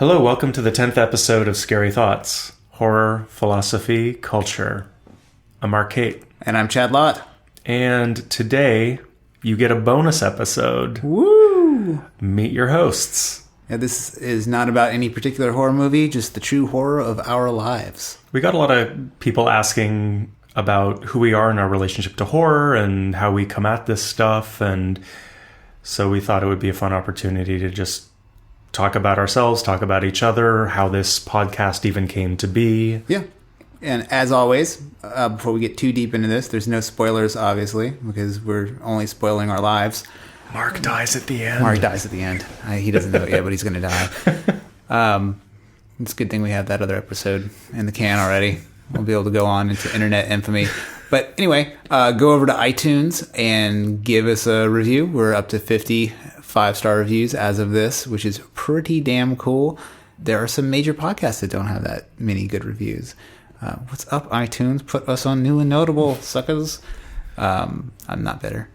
Hello, welcome to the 10th episode of Scary Thoughts, Horror, Philosophy, Culture. I'm Mark Kate. And I'm Chad Lott. And today, you get a bonus episode. Woo! Meet your hosts. Yeah, this is not about any particular horror movie, just the true horror of our lives. We got a lot of people asking about who we are in our relationship to horror and how we come at this stuff. And so we thought it would be a fun opportunity to just talk about ourselves, talk about each other, how this podcast even came to be. Yeah. And as always, before we get too deep into this, there's no spoilers, obviously, because we're only spoiling our lives. Mark dies at the end. Mark dies at the end. He doesn't know it yet, but he's going to die. It's a good thing we have that other episode in the can already. We'll be able to go on into internet infamy. But anyway, go over to iTunes and give us a review. We're up to 50 5-star reviews as of this, which is pretty damn cool. There are some major podcasts that don't have that many good reviews. What's up, iTunes? Put us on new and notable, suckers. I'm not bitter.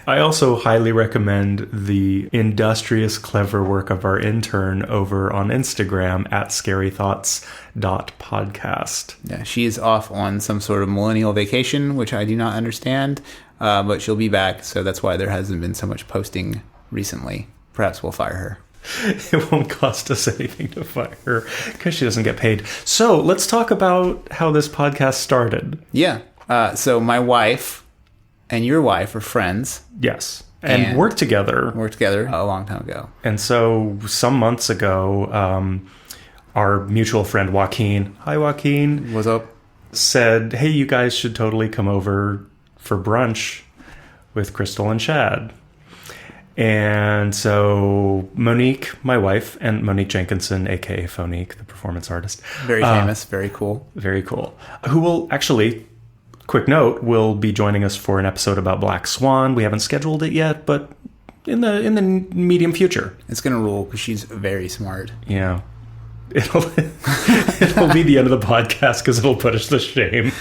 I also highly recommend the industrious, clever work of our intern over on Instagram at scarythoughts.podcast. Yeah, she is off on some sort of millennial vacation, which I do not understand, but she'll be back, so that's why there hasn't been so much posting recently. Perhaps we'll fire her. It won't cost us anything to fire her because she doesn't get paid. So let's talk about how this podcast started. Yeah, so my wife and your wife are friends. Yes. And worked together. Worked together a long time ago. And so some months ago, our mutual friend Joaquin, hi Joaquin. What's up? Said, hey, you guys should totally come over for brunch with Crystal and Chad. And so Monique, my wife, and Monique Jenkinson, a.k.a. Phonique, the performance artist. Very famous, very cool. Very cool. Who will actually... Quick note, will be joining us for an episode about Black Swan. We haven't scheduled it yet, but in the medium future. It's going to rule because she's very smart. Yeah. It'll be the end of the podcast because it'll put us to shame.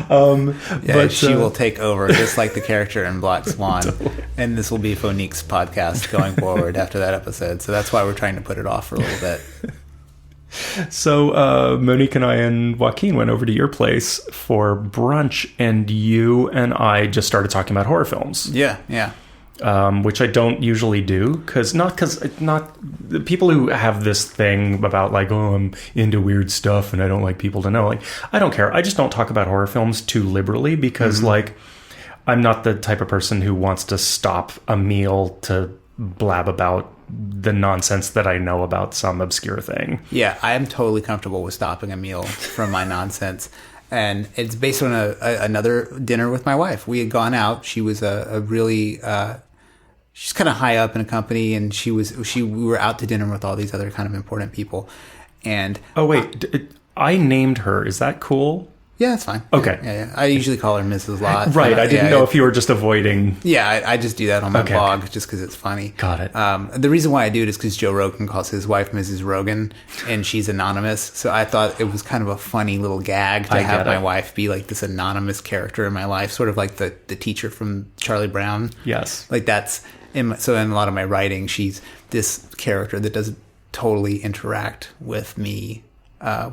But she will take over, just like the character in Black Swan. Totally. And this will be Phonique's podcast going forward after that episode. So that's why we're trying to put it off for a little bit. So Monique and I and Joaquin went over to your place for brunch, and you and I just started talking about horror films. Yeah. Which I don't usually do, because the people who have this thing about like, oh, I'm into weird stuff and I don't like people to know. Like, I don't care. I just don't talk about horror films too liberally because like I'm not the type of person who wants to stop a meal to blab about the nonsense that I know about some obscure thing. Yeah, I am totally comfortable with stopping a meal from my nonsense. And it's based on another dinner with my wife. We had gone out. She was a really... she's kind of high up in a company, and we were out to dinner with all these other kind of important people. And... Oh, wait. I named her. Is that cool? Yeah, that's fine. Okay. Yeah. I usually call her Mrs. Lott. Right. I didn't know if you were just avoiding... Yeah, I just do that on my blog just because it's funny. Got it. The reason why I do it is because Joe Rogan calls his wife Mrs. Rogan, and she's anonymous. So I thought it was kind of a funny little gag to have my wife be like this anonymous character in my life, sort of like the teacher from Charlie Brown. Yes. Like that's... So in a lot of my writing, she's this character that doesn't totally interact with me,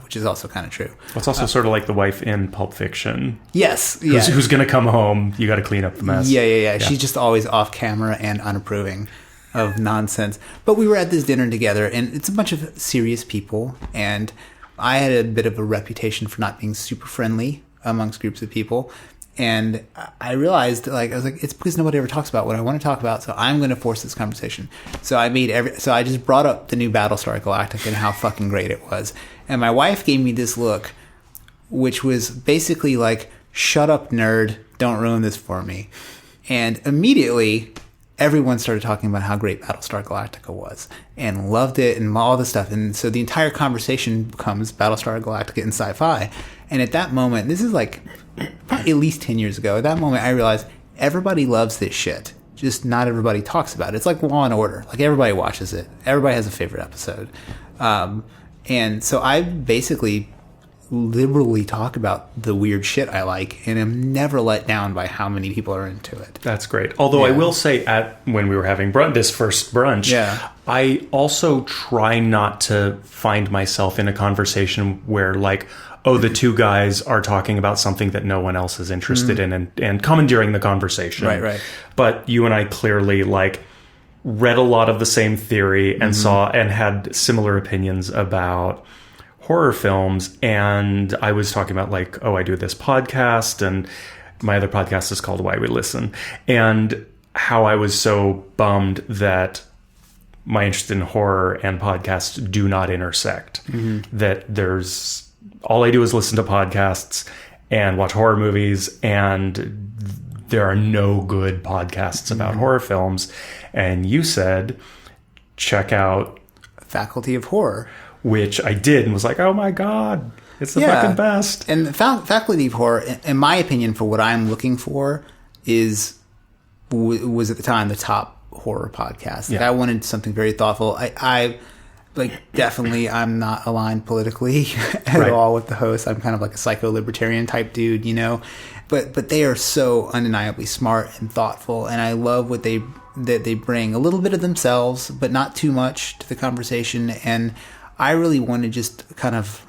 which is also kind of true. Well, it's also sort of like the wife in Pulp Fiction. Yes. Who's going to come home? You got to clean up the mess. Yeah. She's just always off camera and unapproving of nonsense. But we were at this dinner together, and it's a bunch of serious people, and I had a bit of a reputation for not being super friendly amongst groups of people. And I realized, I was like, it's because nobody ever talks about what I want to talk about, so I'm going to force this conversation. So I just brought up the new Battlestar Galactica and how fucking great it was. And my wife gave me this look, which was basically like, shut up, nerd, don't ruin this for me. And immediately, everyone started talking about how great Battlestar Galactica was and loved it and all this stuff. And so the entire conversation becomes Battlestar Galactica and sci-fi. And at that moment, this is like at least 10 years ago, at that moment I realized everybody loves this shit. Just not everybody talks about it. It's like Law and Order. Like everybody watches it. Everybody has a favorite episode. And so I basically liberally talk about the weird shit I like, and am never let down by how many people are into it. That's great. Although I will say, when we were having this first brunch, I also try not to find myself in a conversation where, like, oh, the two guys are talking about something that no one else is interested in and commandeering the conversation. Right. But you and I clearly, like, read a lot of the same theory and saw and had similar opinions about horror films. And I was talking about, like, oh, I do this podcast, and my other podcast is called Why We Listen, and how I was so bummed that my interest in horror and podcasts do not intersect. That there's... all I do is listen to podcasts and watch horror movies, and there are no good podcasts about horror films. And you said, check out Faculty of Horror, which I did, and was like, oh my God, it's the fucking best. And Faculty of Horror, in my opinion, for what I'm looking for, was at the time the top horror podcast. Like, I wanted something very thoughtful. I definitely, I'm not aligned politically at all with the host. I'm kind of like a psycho-libertarian type dude, you know? But they are so undeniably smart and thoughtful, and I love what they bring. A little bit of themselves, but not too much to the conversation. And I really want to just kind of...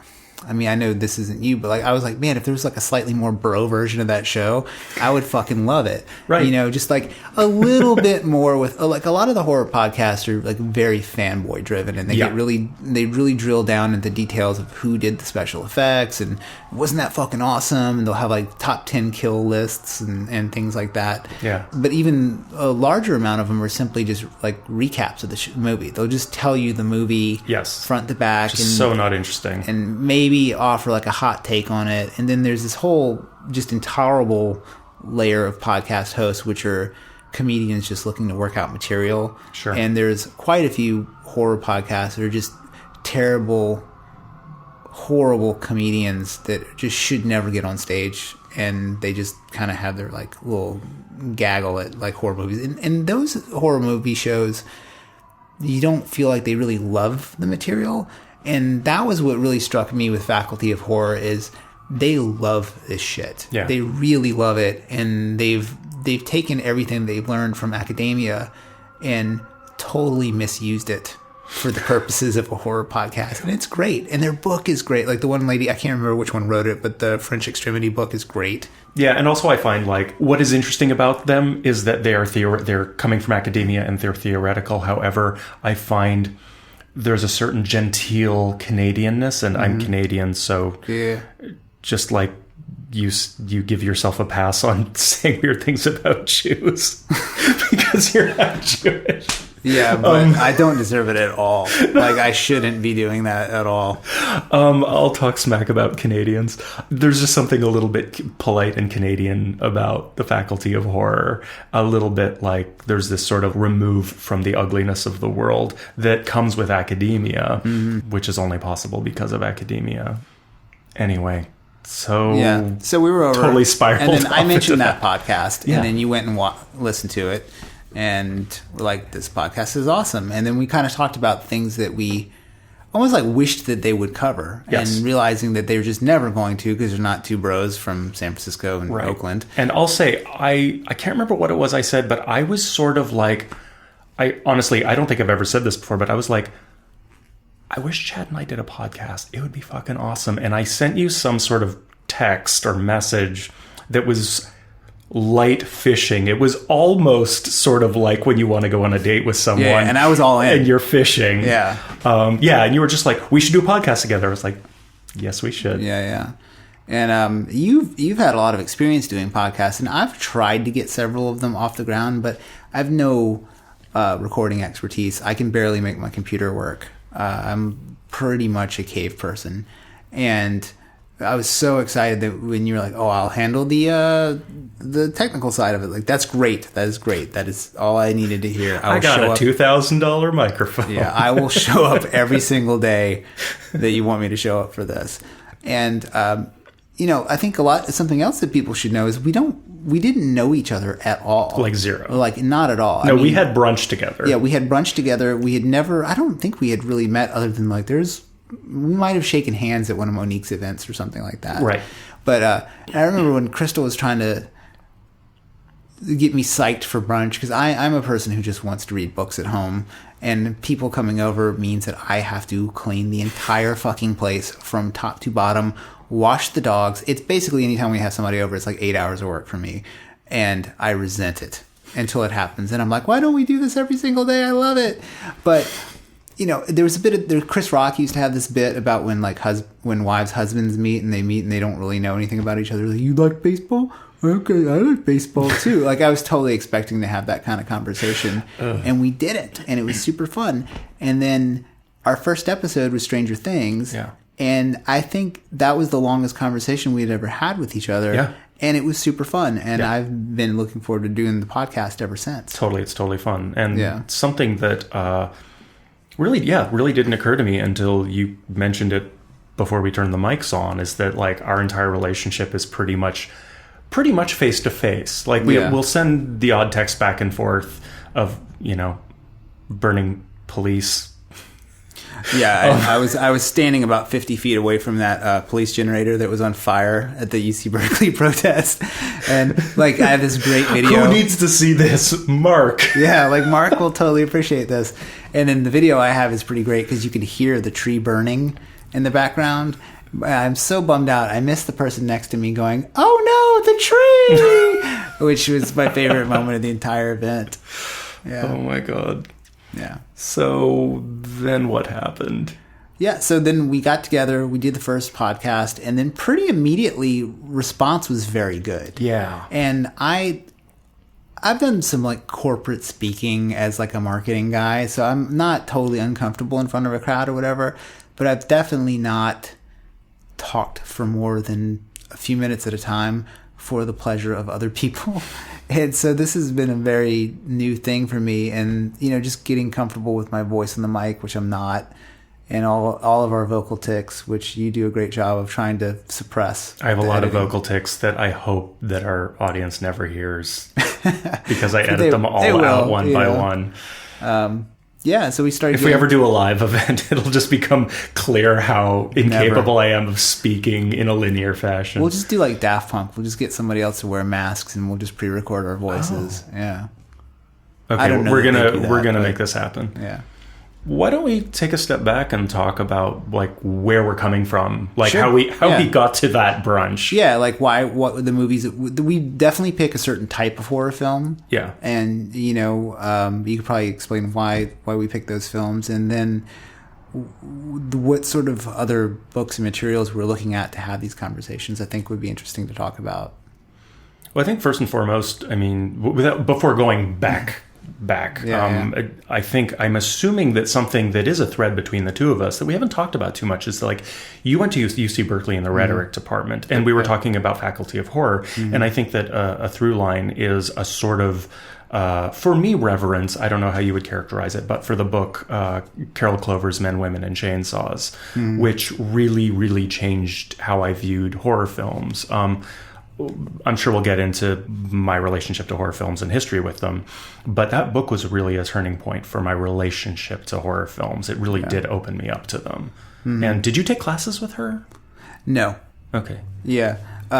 I mean, I know this isn't you, but, like, I was like, man, if there was, like, a slightly more bro version of that show, I would fucking love it. Right. You know, just, like, a little bit more with, like, a lot of the horror podcasts are, like, very fanboy driven, and they they really drill down into details of who did the special effects, and wasn't that fucking awesome? And they'll have, like, top 10 kill lists and things like that. Yeah. But even a larger amount of them are simply just, like, recaps of the movie. They'll just tell you the movie front to back. Just so not interesting. And maybe offer like a hot take on it. And then there's this whole just intolerable layer of podcast hosts, which are comedians just looking to work out material. Sure. And there's quite a few horror podcasts that are just terrible, horrible comedians that just should never get on stage. And they just kind of have their, like, little gaggle at, like, horror movies. And those horror movie shows, you don't feel like they really love the material. And that was what really struck me with Faculty of Horror, is they love this shit. Yeah. They really love it, and they've taken everything they've learned from academia and totally misused it for the purposes of a horror podcast. And it's great. And their book is great. Like, the one lady, I can't remember which one wrote it, but the French Extremity book is great. Yeah, and also I find, like, what is interesting about them is that they're coming from academia and they're theoretical. However, I find there's a certain genteel Canadianness, and I'm Canadian, so just like you give yourself a pass on saying weird things about Jews because you're not Jewish. Yeah, but I don't deserve it at all. Like, I shouldn't be doing that at all. I'll talk smack about Canadians. There's just something a little bit polite and Canadian about the Faculty of Horror. A little bit like there's this sort of remove from the ugliness of the world that comes with academia, which is only possible because of academia. Anyway. So we were over, totally spiraled. And then I mentioned that podcast, Yeah. and then you went and listened to it, and we're like, this podcast is awesome. And then we kind of talked about things that we almost like wished that they would cover, Yes. and realizing that they were just never going to, because they're not two bros from San Francisco and Oakland. And I'll say, I can't remember what it was I said, but I was sort of like, I honestly don't think I've ever said this before, but I was like, I wish Chad and I did a podcast. It would be fucking awesome. And I sent you some sort of text or message that was light fishing. It was almost sort of like when you want to go on a date with someone. Yeah, and I was all in. And you're fishing. Yeah. And you were just like, we should do a podcast together. I was like, yes, we should. Yeah. And you've had a lot of experience doing podcasts, and I've tried to get several of them off the ground, but I have no recording expertise. I can barely make my computer work. I'm pretty much a cave person, and I was so excited that when you were like, "Oh, I'll handle the technical side of it," like, that's great. That is great. That is all I needed to hear. I got a $2,000 microphone. Yeah, I will show up every single day that you want me to show up for this. And I think something else that people should know is we didn't know each other at all. Like zero. Like, not at all. No, we had brunch together. Yeah, we had brunch together. We had never, I don't think we had really met other than, like, there's we might have shaken hands at one of Monique's events or something like that. Right. But I remember when Crystal was trying to get me psyched for brunch, because I'm a person who just wants to read books at home, and people coming over means that I have to clean the entire fucking place from top to bottom, wash the dogs. It's basically anytime we have somebody over, it's like 8 hours of work for me, and I resent it until it happens. And I'm like, why don't we do this every single day? I love it. But there was a bit of Chris Rock used to have this bit about when when wives' husbands meet and they don't really know anything about each other. Like, you like baseball? Okay, I like baseball too. Like, I was totally expecting to have that kind of conversation, and we didn't, and it was super fun. And then our first episode was Stranger Things, and I think that was the longest conversation we had ever had with each other. Yeah. And it was super fun, and I've been looking forward to doing the podcast ever since. Totally, it's totally fun, and something that really didn't occur to me until you mentioned it before we turned the mics on, is that like our entire relationship is pretty much face to face. Like we'll send the odd text back and forth of burning police. Yeah, I was standing about 50 feet away from that police generator that was on fire at the UC Berkeley protest, and like I have this great video. Who needs to see this? Mark. Yeah, like Mark will totally appreciate this. And then the video I have is pretty great because you can hear the tree burning in the background. I'm so bummed out. I missed the person next to me going, "Oh no, the tree!" which was my favorite moment of the entire event. Yeah. Oh my god. Yeah. So then what happened? Yeah, so then we got together, we did the first podcast, and then pretty immediately response was very good. Yeah. And I've done some like corporate speaking as like a marketing guy, so I'm not totally uncomfortable in front of a crowd or whatever, but I've definitely not talked for more than a few minutes at a time for the pleasure of other people. And so this has been a very new thing for me, and just getting comfortable with my voice on the mic, which I'm not, and all of our vocal tics, which you do a great job of trying to suppress. I have a lot of vocal tics that I hope that our audience never hears, because I edit them all out one by one. Yeah, so we started. If we ever do a live event, it'll just become clear how incapable I am of speaking in a linear fashion. We'll just do like Daft Punk. We'll just get somebody else to wear masks, and we'll just pre-record our voices. Oh. Yeah. Okay, we're gonna make this happen. Yeah. Why don't we take a step back and talk about like where we're coming from, like sure. how we got to that brunch? Yeah, like what the movies. We definitely pick a certain type of horror film. Yeah, and you could probably explain why we pick those films, and then what sort of other books and materials we're looking at to have these conversations. I think would be interesting to talk about. Well, I think first and foremost, I mean, before going back. I think I'm assuming that something that is a thread between the two of us that we haven't talked about too much is like you went to UC Berkeley in the rhetoric department, and we were talking about Faculty of Horror, and I think that a through line is a sort of for me reverence. I don't know how you would characterize it, but for the book Carol Clover's Men, Women, and Chainsaws, which really, really changed how I viewed horror films. I'm sure we'll get into my relationship to horror films and history with them, but that book was really a turning point for my relationship to horror films. It really did open me up to them. And did you take classes with her? No. Okay. Yeah.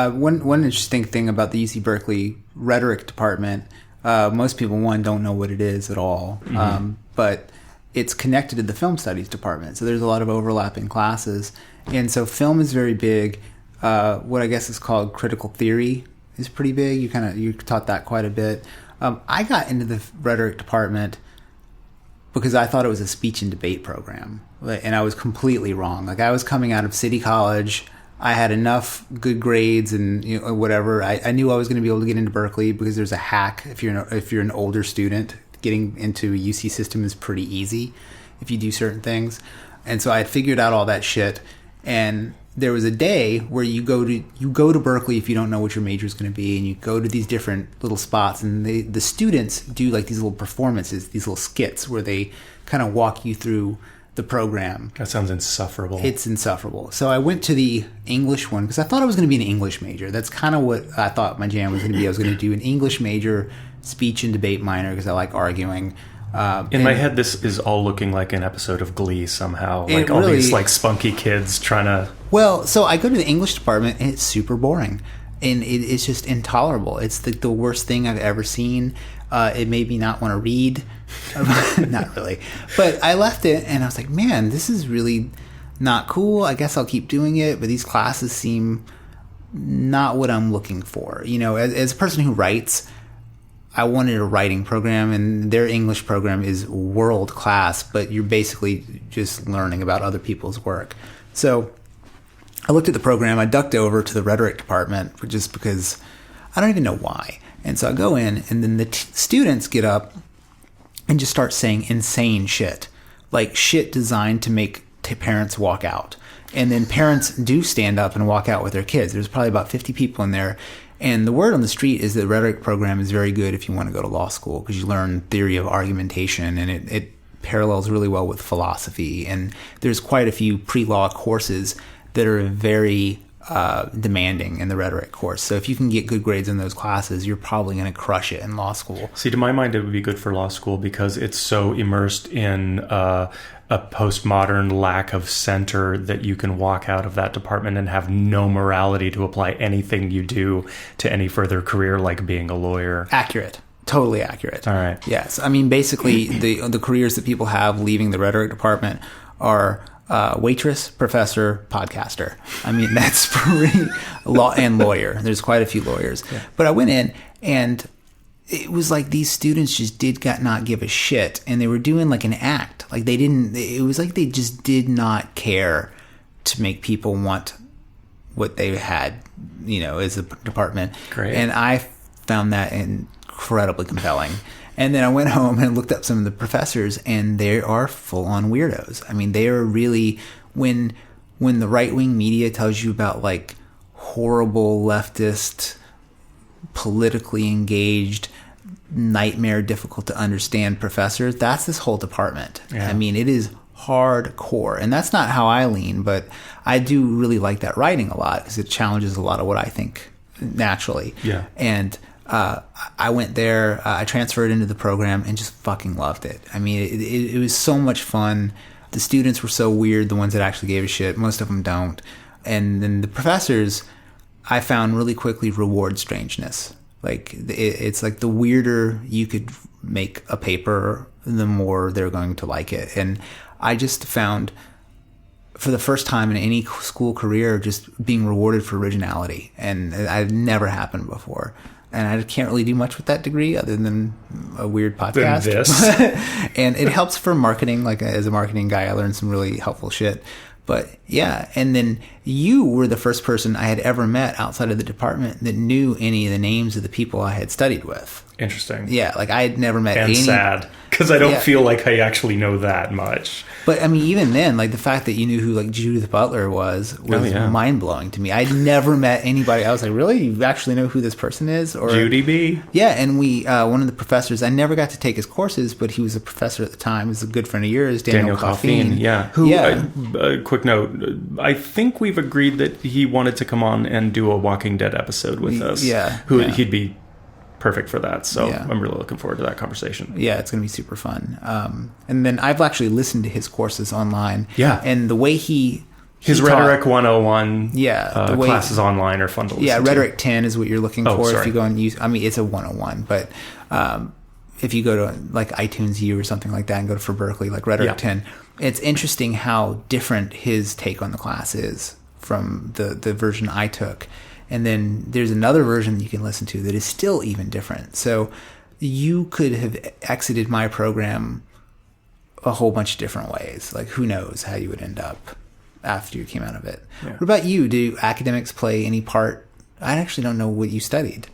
One interesting thing about the UC Berkeley rhetoric department, most people, don't know what it is at all, but it's connected to the film studies department. So there's a lot of overlap in classes. And so film is very big. What I guess is called critical theory is pretty big. You taught that quite a bit. I got into the rhetoric department because I thought it was a speech and debate program, and I was completely wrong. Like, I was coming out of City College. I had enough good grades and whatever. I knew I was going to be able to get into Berkeley because there's a hack. If you're an older student, getting into a UC system is pretty easy if you do certain things. And so I had figured out all that shit, and there was a day where you go to Berkeley if you don't know what your major is going to be, and you go to these different little spots, and the students do like these little performances, these little skits where they kind of walk you through the program. That sounds insufferable. It's insufferable. So I went to the English one because I thought I was going to be an English major. That's kind of what I thought my jam was going to be. I was going to do an English major, speech and debate minor because I like arguing. In my head, this is all looking like an episode of Glee somehow. Like It all really- these like spunky kids trying to. Well, so I go to the English department and it's super boring. And it's just intolerable. It's the worst thing I've ever seen. It made me not want to read. Not really. But I left it and I was like, man, this is really not cool. I guess I'll keep doing it. But these classes seem not what I'm looking for. You know, as a person who writes, I wanted a writing program, and their English program is world class, but you're basically just learning about other people's work. So I looked at the program. I ducked over to the rhetoric department just because I don't even know why. And so I go in, and then the students get up and just start saying insane shit, like shit designed to make parents walk out. And then parents do stand up and walk out with their kids. There's probably about 50 people in there. And the word on the street is that the rhetoric program is very good if you want to go to law school, because you learn theory of argumentation, and it parallels really well with philosophy. And there's quite a few pre-law courses that are very demanding in the rhetoric course. So if you can get good grades in those classes, you're probably going to crush it in law school. See, to my mind, it would be good for law school because it's so immersed in a postmodern lack of center that you can walk out of that department and have no morality to apply anything you do to any further career, like being a lawyer. Accurate. Totally accurate. All right. Yes. I mean, basically, the careers that people have leaving the rhetoric department are waitress, professor, podcaster. I mean, that's pretty law and lawyer. There's quite a few lawyers. Yeah. But I went in, and it was like these students just not give a shit, and they were doing like an act. Like it was like they just did not care to make people want what they had, you know, as a department. Great. And I found that incredibly compelling. And then I went home and looked up some of the professors, and they are full-on weirdos. I mean, they are really, when the right-wing media tells you about like horrible leftist, politically engaged, nightmare, difficult to understand professors, that's this whole department. Yeah. I mean, it is hardcore, and that's not how I lean, but I do really like that writing a lot because it challenges a lot of what I think naturally. Yeah. And I went there, I transferred into the program and just fucking loved it. I mean, it was so much fun. The students were so weird, the ones that actually gave a shit. Most of them don't. And then the professors, I found really quickly reward strangeness. Like, it's like the weirder you could make a paper, the more they're going to like it. And I just found, for the first time in any school career, just being rewarded for originality. And it had never happened before. And I can't really do much with that degree other than a weird podcast. Than this. And it helps for marketing. Like, as a marketing guy, I learned some really helpful shit. But yeah, and then you were the first person I had ever met outside of the department that knew any of the names of the people I had studied with. Interesting. Yeah, like I had never met any. And sad, because I don't feel like I actually know that much. But I mean, even then, like the fact that you knew who like Judith Butler was mind blowing to me. I'd never met anybody. I was like, really? You actually know who this person is? Or Judy B? Yeah, and we one of the professors. I never got to take his courses, but he was a professor at the time. He was a good friend of yours, Daniel Coffeen. Yeah. Quick note. I think we've agreed that he wanted to come on and do a Walking Dead episode with us. Yeah. He'd be perfect for that. So I'm really looking forward to that conversation. Yeah, it's going to be super fun. And then I've actually listened to his courses online. Yeah. And the way his Rhetoric 101 the classes online are fun to listen to. Yeah, Rhetoric 10 is what you're looking for. Sorry. If you go and use, I mean, it's a 101, but if you go to like iTunes U or something like that and go to for Berkeley, like Rhetoric 10, it's interesting how different his take on the class is from the version I took. And then there's another version you can listen to that is still even different. So you could have exited my program a whole bunch of different ways. Like, who knows how you would end up after you came out of it. Yeah. What about you? Do academics play any part? I actually don't know what you studied.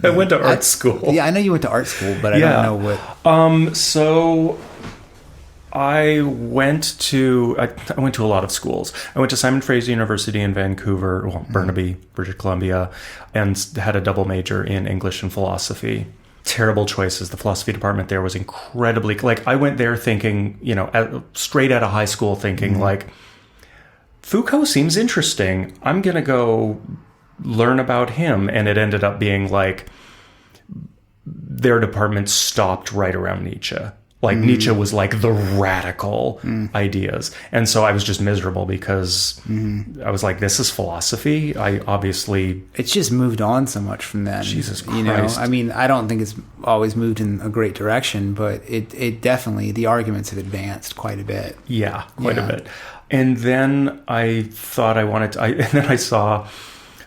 I went to art school. Yeah, I know you went to art school, but I don't know what. So I went to a lot of schools. I went to Simon Fraser University in Vancouver, Burnaby, British Columbia, and had a double major in English and philosophy. Terrible choices. The philosophy department there was incredibly, like, I went there thinking, straight out of high school thinking, like, Foucault seems interesting. I'm going to go learn about him. And it ended up being like their department stopped right around Nietzsche. Like Nietzsche was like the radical ideas. And so I was just miserable because I was like, this is philosophy. I obviously... It's just moved on so much from then. Jesus Christ. You know, I mean, I don't think it's always moved in a great direction, but it definitely, the arguments have advanced quite a bit. Yeah, quite a bit. And then I thought I wanted to... and then I saw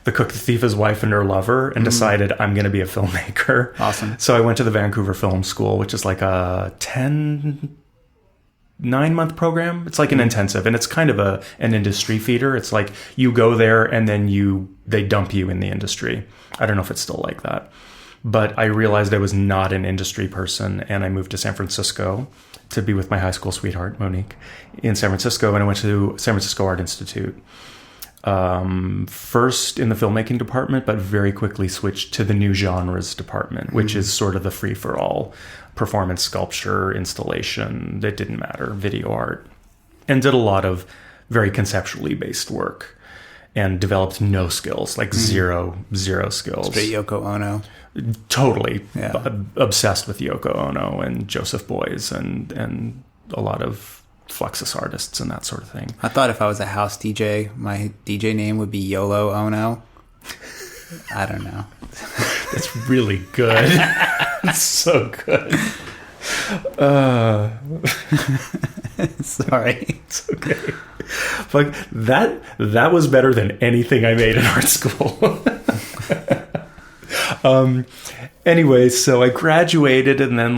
The Cook, the Thief, His Wife, and Her Lover and decided I'm going to be a filmmaker. Awesome. So I went to the Vancouver Film School, which is like a 9-month program. It's like an intensive, and it's kind of an industry feeder. It's like you go there and then they dump you in the industry. I don't know if it's still like that. But I realized I was not an industry person, and I moved to San Francisco to be with my high school sweetheart, Monique, in San Francisco, and I went to San Francisco Art Institute. First in the filmmaking department, but very quickly switched to the new genres department, which is sort of the free-for-all performance, sculpture, installation, that didn't matter, video art, and did a lot of very conceptually based work and developed no skills, like zero skills. Straight Yoko Ono. Totally. Obsessed with Yoko Ono and Joseph Beuys and a lot of Fluxus artists and that sort of thing. I thought if I was a house DJ, my DJ name would be YOLO Ono. I don't know. It's really good. It's so good. Sorry. It's okay. Like that was better than anything I made in art school. Anyway, so I graduated and then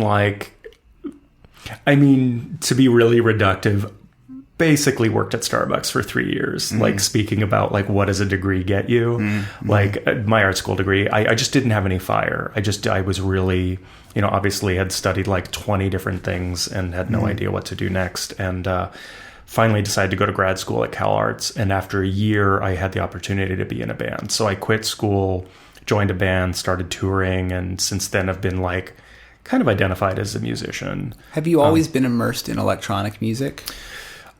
to be really reductive, basically worked at Starbucks for 3 years, like speaking about like, what does a degree get you? Like my art school degree, I just didn't have any fire. I was really, obviously had studied like 20 different things and had no idea what to do next. And, finally decided to go to grad school at Cal Arts. And after a year, I had the opportunity to be in a band. So I quit school, joined a band, started touring. And since then I've been like, kind of identified as a musician. Have you always been immersed in electronic music?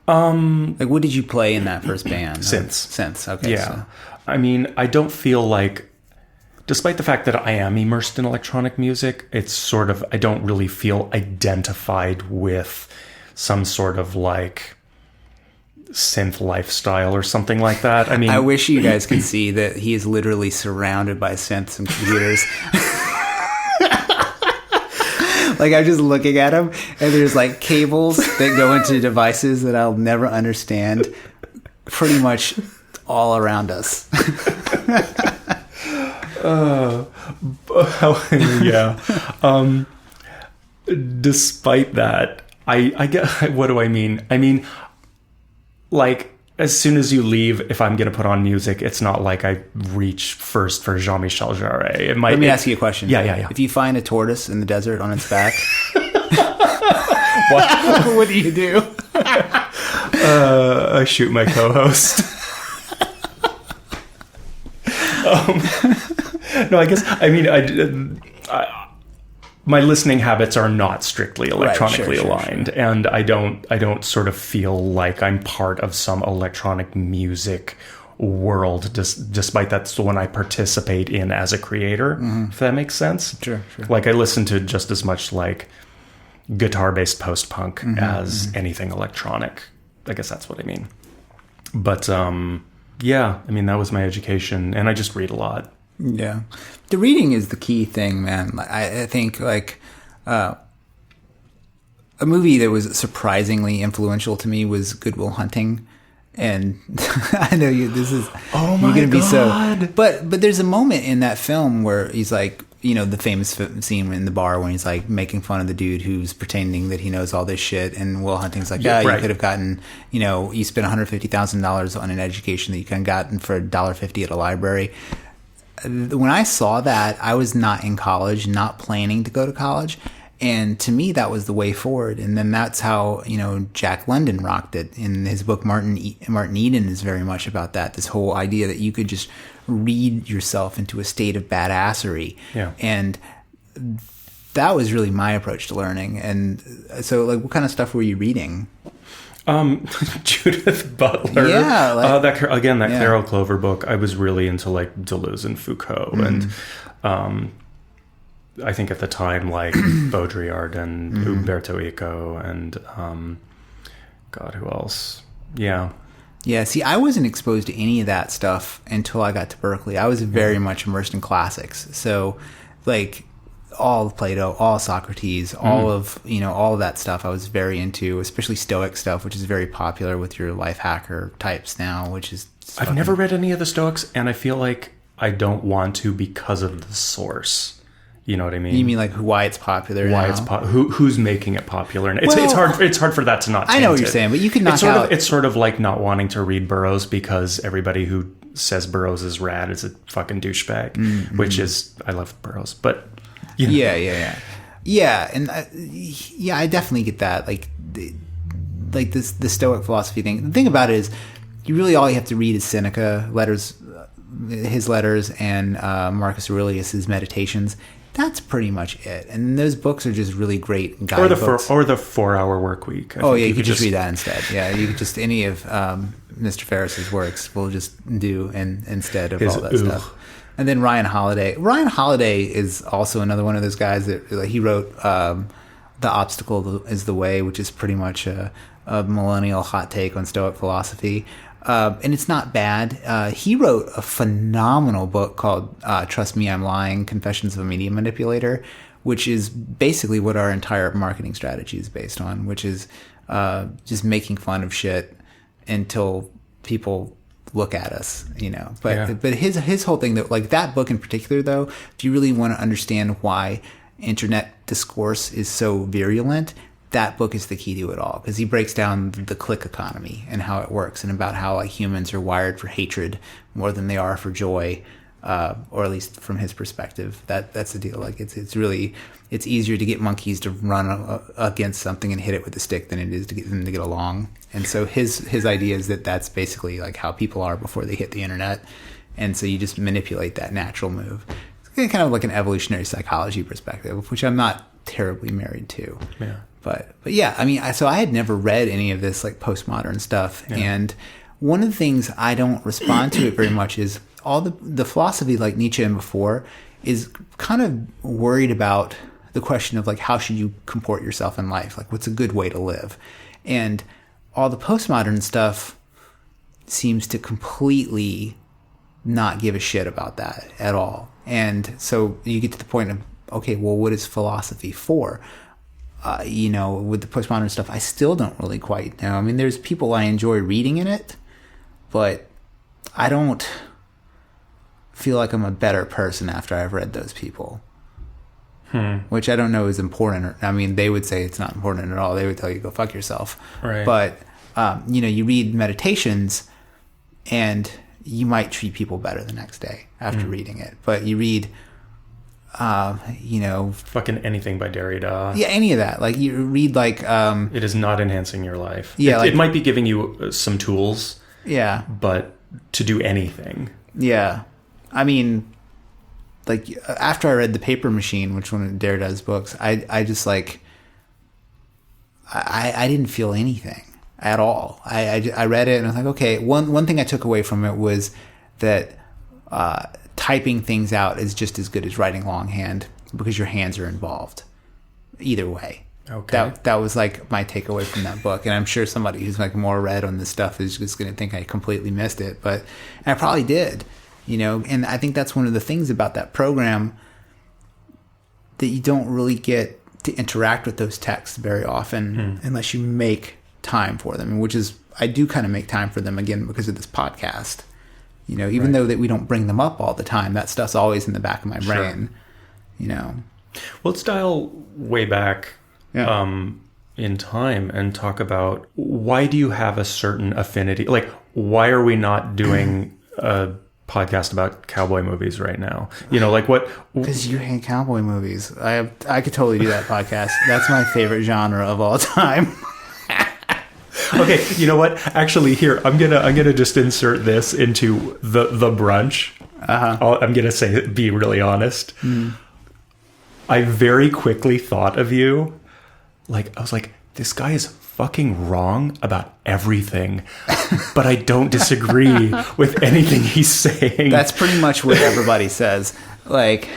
Like, what did you play in that first band? Synths. Okay. Yeah. So. I mean, I don't feel like, despite the fact that I am immersed in electronic music, it's sort of, I don't really feel identified with some sort of like synth lifestyle or something like that. I mean, I wish you guys could see that he is literally surrounded by synths and computers. Like, I'm just looking at him, and there's like cables that go into devices that I'll never understand pretty much all around us. Yeah. Despite that, I get, what do I mean? I mean, like, as soon as you leave, if I'm going to put on music, it's not like I reach first for Jean-Michel Jarre. Let me ask you a question. Yeah. If you find a tortoise in the desert on its back, what do you do? I shoot my co-host. No, I guess, I mean, my listening habits are not strictly electronically aligned, sure. And I don't sort of feel like I'm part of some electronic music world, despite that's the one I participate in as a creator, if that makes sense. Sure. Like, I listen to just as much like guitar-based post-punk as anything electronic. I guess that's what I mean. But yeah, I mean, that was my education, and I just read a lot. Yeah. The reading is the key thing, man. I think like a movie that was surprisingly influential to me was Good Will Hunting. And I know you're going to be so, but there's a moment in that film where he's like, the famous scene in the bar when he's like making fun of the dude who's pretending that he knows all this shit. And Will Hunting's like, you could have gotten, you spent $150,000 on an education that you could have gotten for $1.50 at a library. When I saw that, I was not in college, not planning to go to college. And to me, that was the way forward. And then that's how, Jack London rocked it. In his book, Martin Eden is very much about that. This whole idea that you could just read yourself into a state of badassery. Yeah. And that was really my approach to learning. And so, like, what kind of stuff were you reading? Judith Butler. Yeah. Carol Clover book. I was really into like Deleuze and Foucault and I think at the time, like Baudrillard and Umberto Eco and God, who else? Yeah. Yeah, see, I wasn't exposed to any of that stuff until I got to Berkeley. I was very much immersed in classics. So, like, all of Plato, all of Socrates, all of that stuff I was very into, especially Stoic stuff, which is very popular with your life hacker types now, which is... I've never read any of the Stoics, and I feel like I don't want to because of the source. You know what I mean? You mean like why it's popular now? Who's making it popular? And it's hard for that to not taint I know what it. you're saying, but you can knock It's sort of like not wanting to read Burroughs because everybody who says Burroughs is rad is a fucking douchebag, which is... I love Burroughs, but... You know. Yeah, and I definitely get that. Like the Stoic philosophy thing. The thing about it is, you really all you have to read is Seneca his letters, and Marcus Aurelius's Meditations. That's pretty much it. And those books are just really great guidebooks. Or the 4-Hour Work Week. You could just read that instead. Yeah, you could just any of Mr. Ferris's works will just do instead of all that stuff. And then Ryan Holiday. Ryan Holiday is also another one of those guys that he wrote The Obstacle is the Way, which is pretty much a millennial hot take on Stoic philosophy. And it's not bad. He wrote a phenomenal book called Trust Me, I'm Lying, Confessions of a Media Manipulator, which is basically what our entire marketing strategy is based on, which is just making fun of shit until people look at us, but his whole thing, that like that book in particular, though, if you really want to understand why internet discourse is so virulent, that book is the key to it all, because he breaks down the click economy and how it works, and about how like humans are wired for hatred more than they are for joy, or at least from his perspective. That's the deal. Like it's easier to get monkeys to run against something and hit it with a stick than it is to get them to get along. And so his idea is that that's basically like how people are before they hit the internet, and so you just manipulate that natural move. It's kind of like an evolutionary psychology perspective, which I'm not terribly married to. Yeah. But yeah, I mean, so I had never read any of this like postmodern stuff, and one of the things I don't respond to it very much is all the philosophy, like Nietzsche and before, is kind of worried about the question of like how should you comport yourself in life, like what's a good way to live, and all the postmodern stuff seems to completely not give a shit about that at all. And so you get to the point of, okay, well, what is philosophy for? With the postmodern stuff, I still don't really quite know. I mean, there's people I enjoy reading in it, but I don't feel like I'm a better person after I've read those people. Which I don't know is important. I mean, they would say it's not important at all. They would tell you, go fuck yourself. Right. But, you read Meditations, and you might treat people better the next day after reading it. But you read... fucking anything by Derrida. Yeah, any of that. Like you read like it is not enhancing your life. Yeah, it might be giving you some tools. Yeah. But to do anything. Yeah. I mean, like after I read The Paper Machine, which one of Derrida's books, I just like I didn't feel anything at all. I read it and I was like, okay, one thing I took away from it was that typing things out is just as good as writing longhand, because your hands are involved either way. Okay. That was like my takeaway from that book, and I'm sure somebody who's like more read on this stuff is just going to think I completely missed it, but I probably did, and I think that's one of the things about that program, that you don't really get to interact with those texts very often unless you make time for them, which is, I do kind of make time for them again because of this podcast. Even though that we don't bring them up all the time, that stuff's always in the back of my brain. Well, let's dial way back in time and talk about, why do you have a certain affinity? Like, why are we not doing a podcast about cowboy movies right now? Like what? Because you hate cowboy movies. I could totally do that podcast. That's my favorite genre of all time. Okay, you know what? Actually, here I'm gonna just insert this into the brunch. I'm gonna say, be really honest. I very quickly thought of you. Like, I was like, this guy is fucking wrong about everything, but I don't disagree with anything he's saying. That's pretty much what everybody says. Like,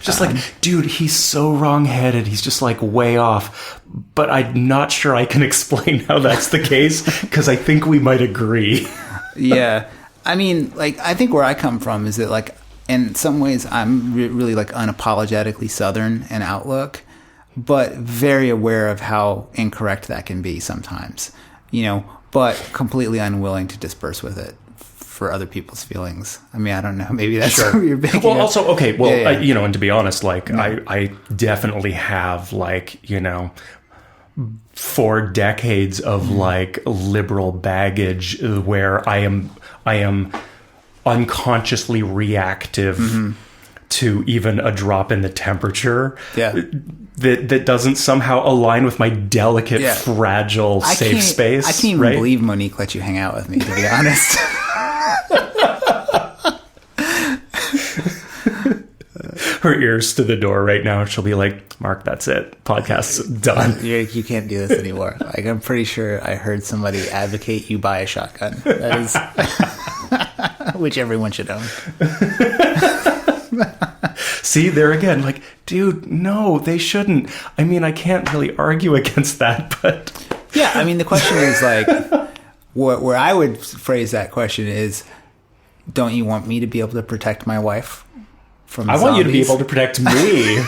just like, dude, he's so wrong-headed. He's just like way off. But I'm not sure I can explain how that's the case, because I think we might agree. Yeah. I mean, like, I think where I come from is that, like, in some ways I'm really, like, unapologetically Southern in outlook, but very aware of how incorrect that can be sometimes, you know, but completely unwilling to disperse with it for other people's feelings. I mean, I don't know. Maybe that's sure. what you're thinking. Well, also, okay. Well, yeah. you know, and to be honest, like, I definitely have, like, you know, 4 decades of like liberal baggage where I am unconsciously reactive to even a drop in the temperature. Yeah. That doesn't somehow align with my delicate, fragile, safe space. I can't even believe Monique let you hang out with me, to be honest. Her ears to the door right now. She'll be like, Mark, that's it. Podcast's done. You can't do this anymore. Like, I'm pretty sure I heard somebody advocate you buy a shotgun. That is, which everyone should own. See, there again, like, dude, no, they shouldn't. I mean, I can't really argue against that, but... Yeah, I mean, the question is, like, where I would phrase that question is, don't you want me to be able to protect my wife from zombies? I want you to be able to protect me.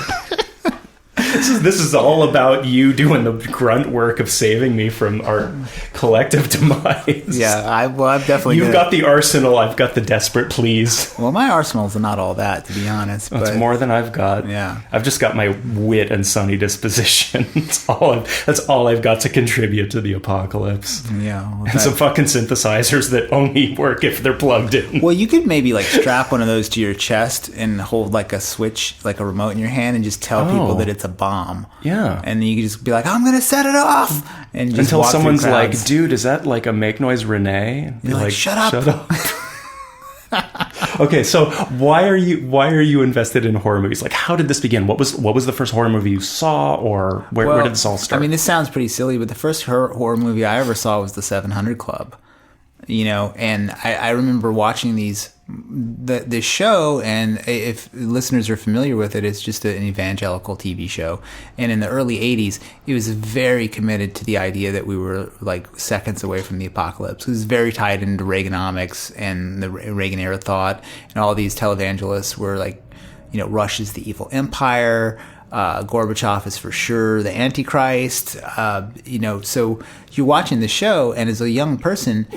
This is all about you doing the grunt work of saving me from our collective demise. Yeah, I'm definitely. You've got the arsenal. I've got the desperate pleas. Well, my arsenal's not all that, to be honest. That's more than I've got. Yeah, I've just got my wit and sunny disposition. That's all I've got to contribute to the apocalypse. Yeah, well, and some fucking synthesizers that only work if they're plugged in. Well, you could maybe like strap one of those to your chest and hold like a switch, like a remote in your hand, and just tell people that it's a bomb. Yeah. And you can just be like, I'm going to set it off. And just until walk someone's through like, crowds. dude, is that like a Make Noise Renee? And you're like, shut up. Shut up. Okay, so why are you invested in horror movies? Like, how did this begin? What was the first horror movie you saw, or where did this all start? I mean, this sounds pretty silly, but the first horror movie I ever saw was The 700 Club. You know, and I remember watching this show, and if listeners are familiar with it, it's just an evangelical TV show. And in the early 80s, it was very committed to the idea that we were like seconds away from the apocalypse. It was very tied into Reaganomics and the Reagan era thought, and all these televangelists were like, you know, Russia's the evil empire. Gorbachev is for sure the Antichrist, you know, so you're watching the show, and as a young person,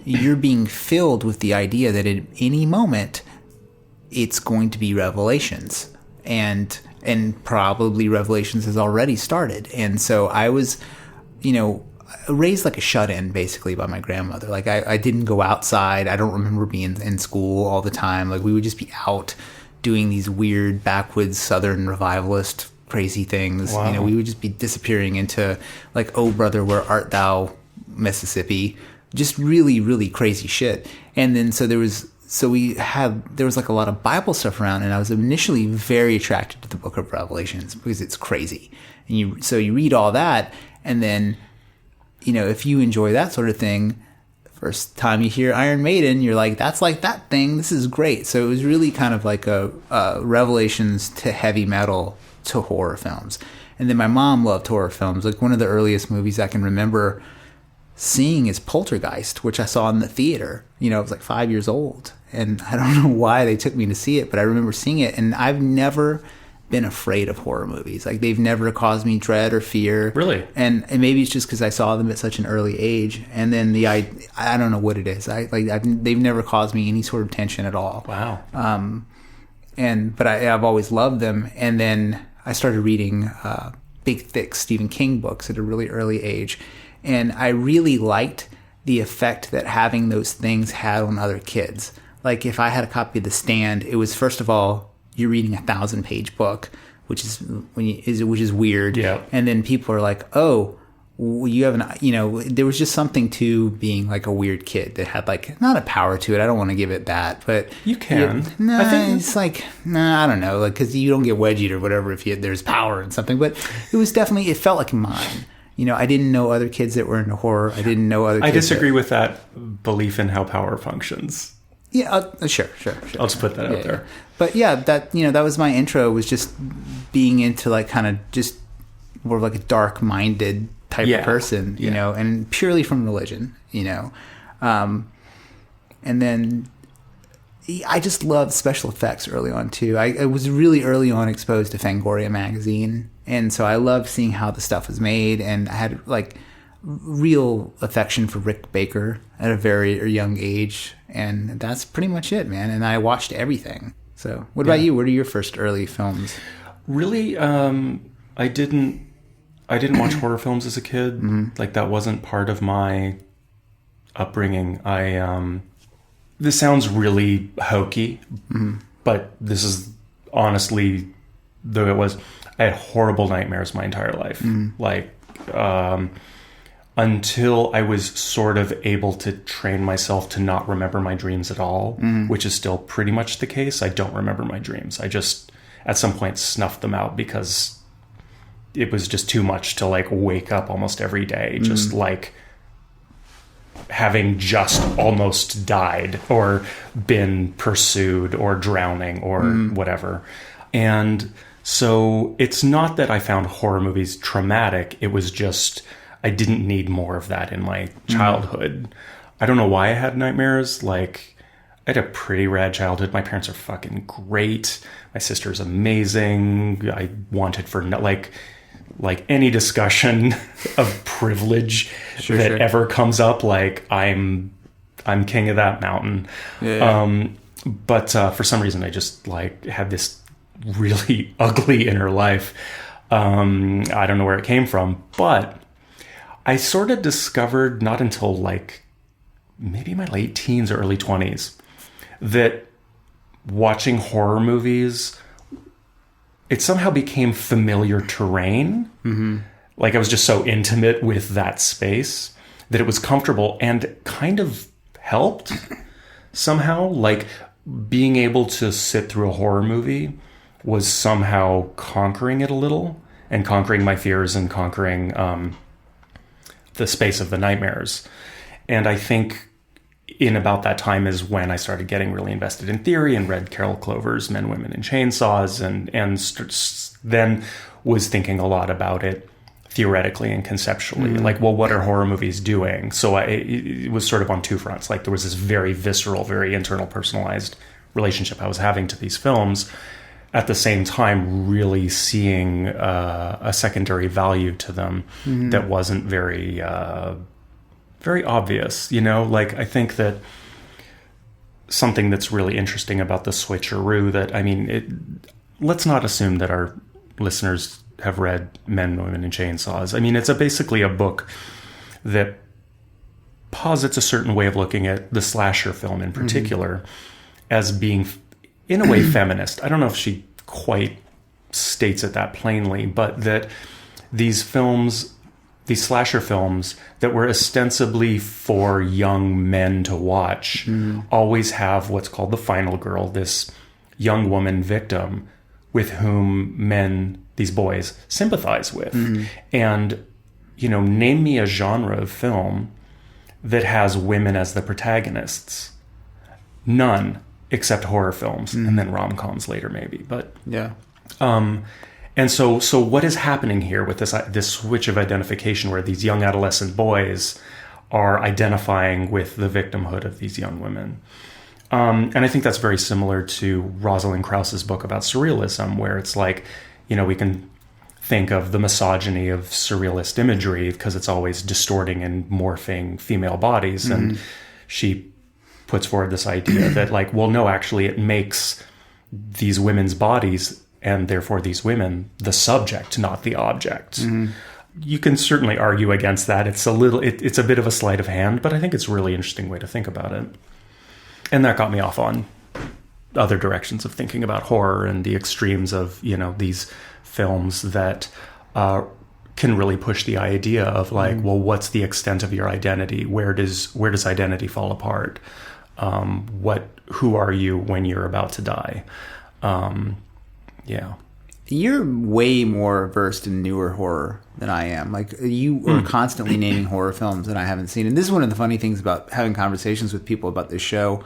you're being filled with the idea that at any moment it's going to be Revelations, and probably Revelations has already started. And so I was, you know, raised like a shut-in basically by my grandmother. Like I didn't go outside. I don't remember being in school all the time. Like we would just be out doing these weird backwoods Southern revivalist crazy things. Wow. You know, we would just be disappearing into like, oh brother, where art thou, Mississippi? Just really, really crazy shit. And then there was like a lot of Bible stuff around, and I was initially very attracted to the Book of Revelations because it's crazy. And you read all that, and then, you know, if you enjoy that sort of thing, first time you hear Iron Maiden, you're like, that's like that thing. This is great. So it was really kind of like a Revelations to heavy metal to horror films. And then my mom loved horror films. Like one of the earliest movies I can remember seeing is Poltergeist, which I saw in the theater. You know, I was like 5 years old. And I don't know why they took me to see it, but I remember seeing it. And I've never been afraid of horror movies. Like they've never caused me dread or fear. Really? And maybe it's just because I saw them at such an early age. And then I don't know what it is. They've never caused me any sort of tension at all. Wow. But I've always loved them. And then I started reading big, thick Stephen King books at a really early age. And I really liked the effect that having those things had on other kids. Like if I had a copy of The Stand, it was, first of all, you're reading a 1,000-page book, which is weird. Yeah. And then people are like, oh, you have there was just something to being like a weird kid that had like not a power to it. I don't want to give it that, but you can. I think it's like, I don't know, like because you don't get wedgied or whatever if there's power in something. But it was definitely, it felt like mine. I didn't know other kids that were into horror. I didn't know other kids. I disagree with that belief in how power functions. Yeah, sure. I'll just put that out there. But yeah, that was my intro, was just being into like kind of just more of like a dark-minded type of person, you know, and purely from religion, and then I just loved special effects early on too. I was really early on exposed to Fangoria magazine, and so I loved seeing how the stuff was made, and I had like real affection for Rick Baker at a very young age, and that's pretty much it, man. And I watched everything. So what about you? What are your first early films? Really, I didn't watch horror films as a kid. Mm-hmm. Like that wasn't part of my upbringing. This sounds really hokey, but this is honestly the way it was. I had horrible nightmares my entire life. Like, until I was sort of able to train myself to not remember my dreams at all, which is still pretty much the case. I don't remember my dreams. I just, at some point, snuffed them out because it was just too much to like wake up almost every day, just like having just almost died or been pursued or drowning or whatever. And so it's not that I found horror movies traumatic. It was just, I didn't need more of that in my childhood. I don't know why I had nightmares. Like, I had a pretty rad childhood. My parents are fucking great. My sister's amazing. I wanted for like any discussion of privilege ever comes up, like I'm king of that mountain. But for some reason I just like had this really ugly inner life. I don't know where it came from, but I sort of discovered, not until like maybe my late teens or early 20s, that watching horror movies, it somehow became familiar terrain. Like I was just so intimate with that space that it was comfortable and kind of helped somehow. Like being able to sit through a horror movie was somehow conquering it a little, and conquering my fears and conquering the space of the nightmares. And I think in about that time is when I started getting really invested in theory and read Carol Clover's Men, Women, and Chainsaws, and then was thinking a lot about it theoretically and conceptually. Like, well, what are horror movies doing? So it was sort of on two fronts. Like there was this very visceral, very internal, personalized relationship I was having to these films, at the same time really seeing a secondary value to them that wasn't very very obvious, like I think that something that's really interesting about the switcheroo that, I mean, let's not assume that our listeners have read Men, Women, and Chainsaws. I mean, it's basically a book that posits a certain way of looking at the slasher film in particular as being, in a way, feminist. I don't know if she quite states it that plainly, but that these films, these slasher films that were ostensibly for young men to watch, always have what's called the final girl, this young woman victim with whom men, these boys, sympathize with. And, name me a genre of film that has women as the protagonists. None, except horror films, and then rom-coms later maybe. But yeah. And so what is happening here with this switch of identification where these young adolescent boys are identifying with the victimhood of these young women? And I think that's very similar to Rosalind Krauss's book about surrealism, where it's like, we can think of the misogyny of surrealist imagery because it's always distorting and morphing female bodies. And she puts forward this idea that like, well, no, actually it makes these women's bodies and therefore these women the subject, not the object. You can certainly argue against that. It's it's a bit of a sleight of hand, but I think it's a really interesting way to think about it. And that got me off on other directions of thinking about horror and the extremes of, these films that can really push the idea of like, well, what's the extent of your identity? Where does identity fall apart? Who are you when you're about to die? Yeah. You're way more versed in newer horror than I am. Like, you are constantly naming horror films that I haven't seen. And this is one of the funny things about having conversations with people about this show.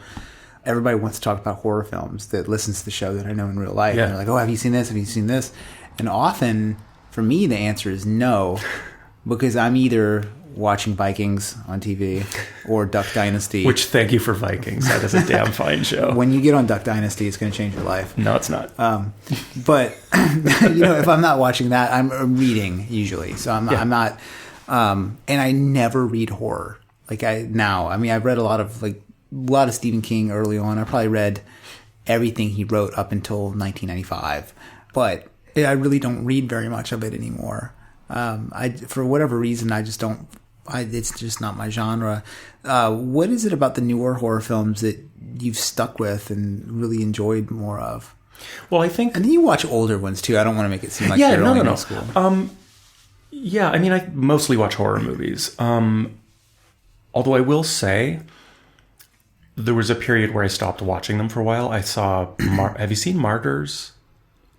Everybody wants to talk about horror films that listens to the show that I know in real life. Yeah. And they're like, oh, have you seen this? Have you seen this? And often, for me, the answer is no, because I'm either watching Vikings on TV or Duck Dynasty. Which, thank you for Vikings. That is a damn fine show. When you get on Duck Dynasty, it's going to change your life. No, it's not. But if I'm not watching that, I'm reading usually. So I'm not. And I never read horror. Like I've read a lot of Stephen King early on. I probably read everything he wrote up until 1995, but I really don't read very much of it anymore. For whatever reason, I just don't. It's just not my genre. What is it about the newer horror films that you've stuck with and really enjoyed more of? Well, I think... And then you watch older ones, too. I don't want to make it seem like you're only in school. Yeah, I mean, I mostly watch horror movies. Although I will say, there was a period where I stopped watching them for a while. I saw... Have you seen Martyrs?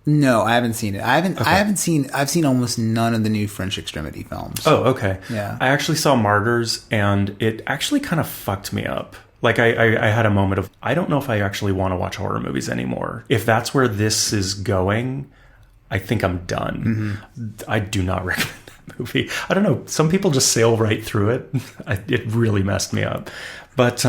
No, I haven't seen it. I've seen almost none of the new French Extremity films. Oh, okay. Yeah. I actually saw Martyrs, and it actually kind of fucked me up. Like, I had a moment of, I don't know if I actually want to watch horror movies anymore. If that's where this is going, I think I'm done. Mm-hmm. I do not recommend that movie. I don't know. Some people just sail right through it. It really messed me up. But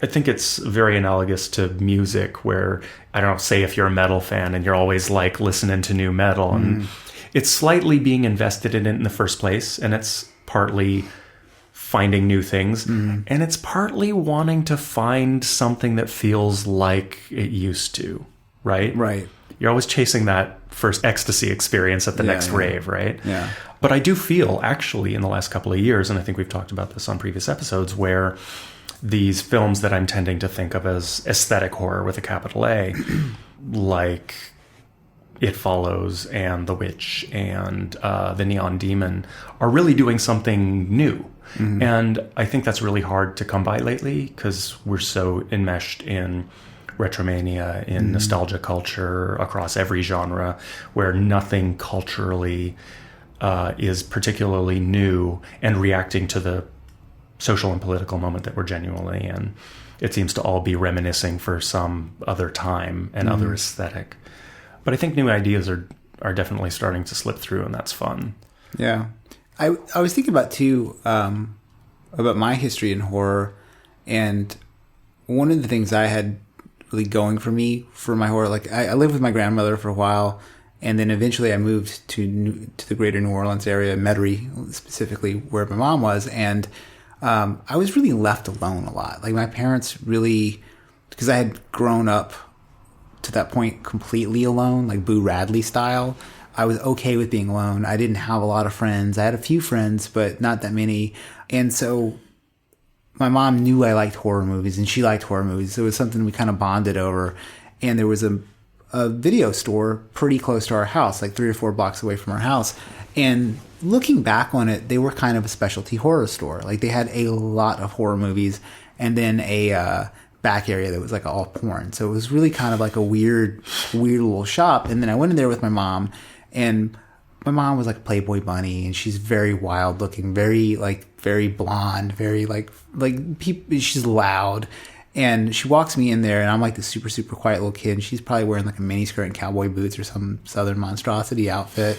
I think it's very analogous to music where, I don't know, say if you're a metal fan and you're always like listening to new metal, and it's slightly being invested in it in the first place, and it's partly finding new things, and it's partly wanting to find something that feels like it used to, right? Right. You're always chasing that first ecstasy experience at the next rave, right? Yeah. But I do feel, actually, in the last couple of years, and I think we've talked about this on previous episodes, where these films that I'm tending to think of as aesthetic horror with a capital A, like It Follows and The Witch and The Neon Demon, are really doing something new. Mm-hmm. And I think that's really hard to come by lately because we're so enmeshed in retromania, in nostalgia culture across every genre, where nothing culturally is particularly new and reacting to the social and political moment that we're genuinely in. It seems to all be reminiscing for some other time and other aesthetic. But I think new ideas are definitely starting to slip through, and that's fun. Yeah. I was thinking about, too, about my history in horror, and one of the things I had really going for me for my horror, like I lived with my grandmother for a while, and then eventually I moved to the greater New Orleans area, Metairie, specifically where my mom was, and I was really left alone a lot. Like, my parents really, because I had grown up to that point completely alone, like Boo Radley style. I was okay with being alone. I didn't have a lot of friends. I had a few friends, but not that many. And so my mom knew I liked horror movies, and she liked horror movies. So it was something we kind of bonded over. And there was a video store pretty close to our house, like 3 or 4 blocks away from our house. And looking back on it, they were kind of a specialty horror store. Like, they had a lot of horror movies, and then a back area that was like all porn. So it was really kind of like a weird little shop. And then I went in there with my mom, and my mom was like a Playboy bunny, and she's very wild looking, very blonde, very like she's loud. And she walks me in there, and I'm like this super, super quiet little kid, and she's probably wearing like a mini skirt and cowboy boots or some southern monstrosity outfit.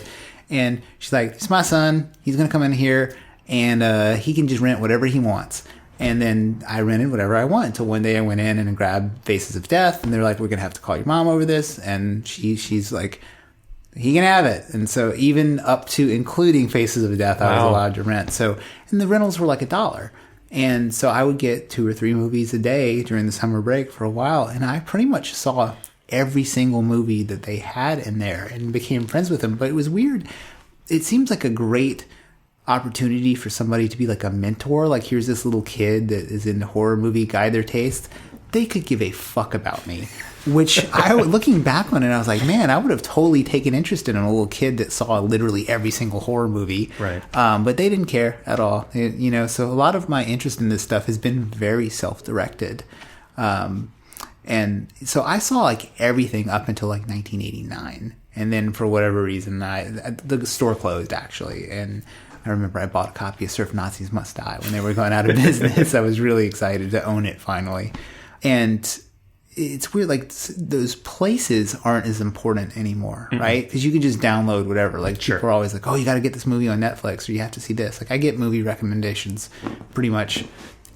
And she's like, it's my son. He's going to come in here, and he can just rent whatever he wants. And then I rented whatever I want until one day I went in and grabbed Faces of Death, and they're like, we're going to have to call your mom over this. And she's like, he can have it. And so even up to including Faces of Death, I was allowed to rent. So, and the rentals were like $1. And so I would get 2 or 3 movies a day during the summer break for a while. And I pretty much saw every single movie that they had in there and became friends with them. But it was weird. It seems like a great opportunity for somebody to be like a mentor. Like, here's this little kid that is in horror movie, guide their taste. They could give a fuck about me. Which, looking back on it, I was like, man, I would have totally taken interest in a little kid that saw literally every single horror movie. Right. But they didn't care at all. So a lot of my interest in this stuff has been very self-directed. And so I saw like everything up until like 1989. And then for whatever reason, the store closed actually. And I remember I bought a copy of Surf Nazis Must Die when they were going out of business. I was really excited to own it finally. And it's weird, like those places aren't as important anymore, right? Because you can just download whatever. Like people are always like, oh, you got to get this movie on Netflix or you have to see this. Like I get movie recommendations pretty much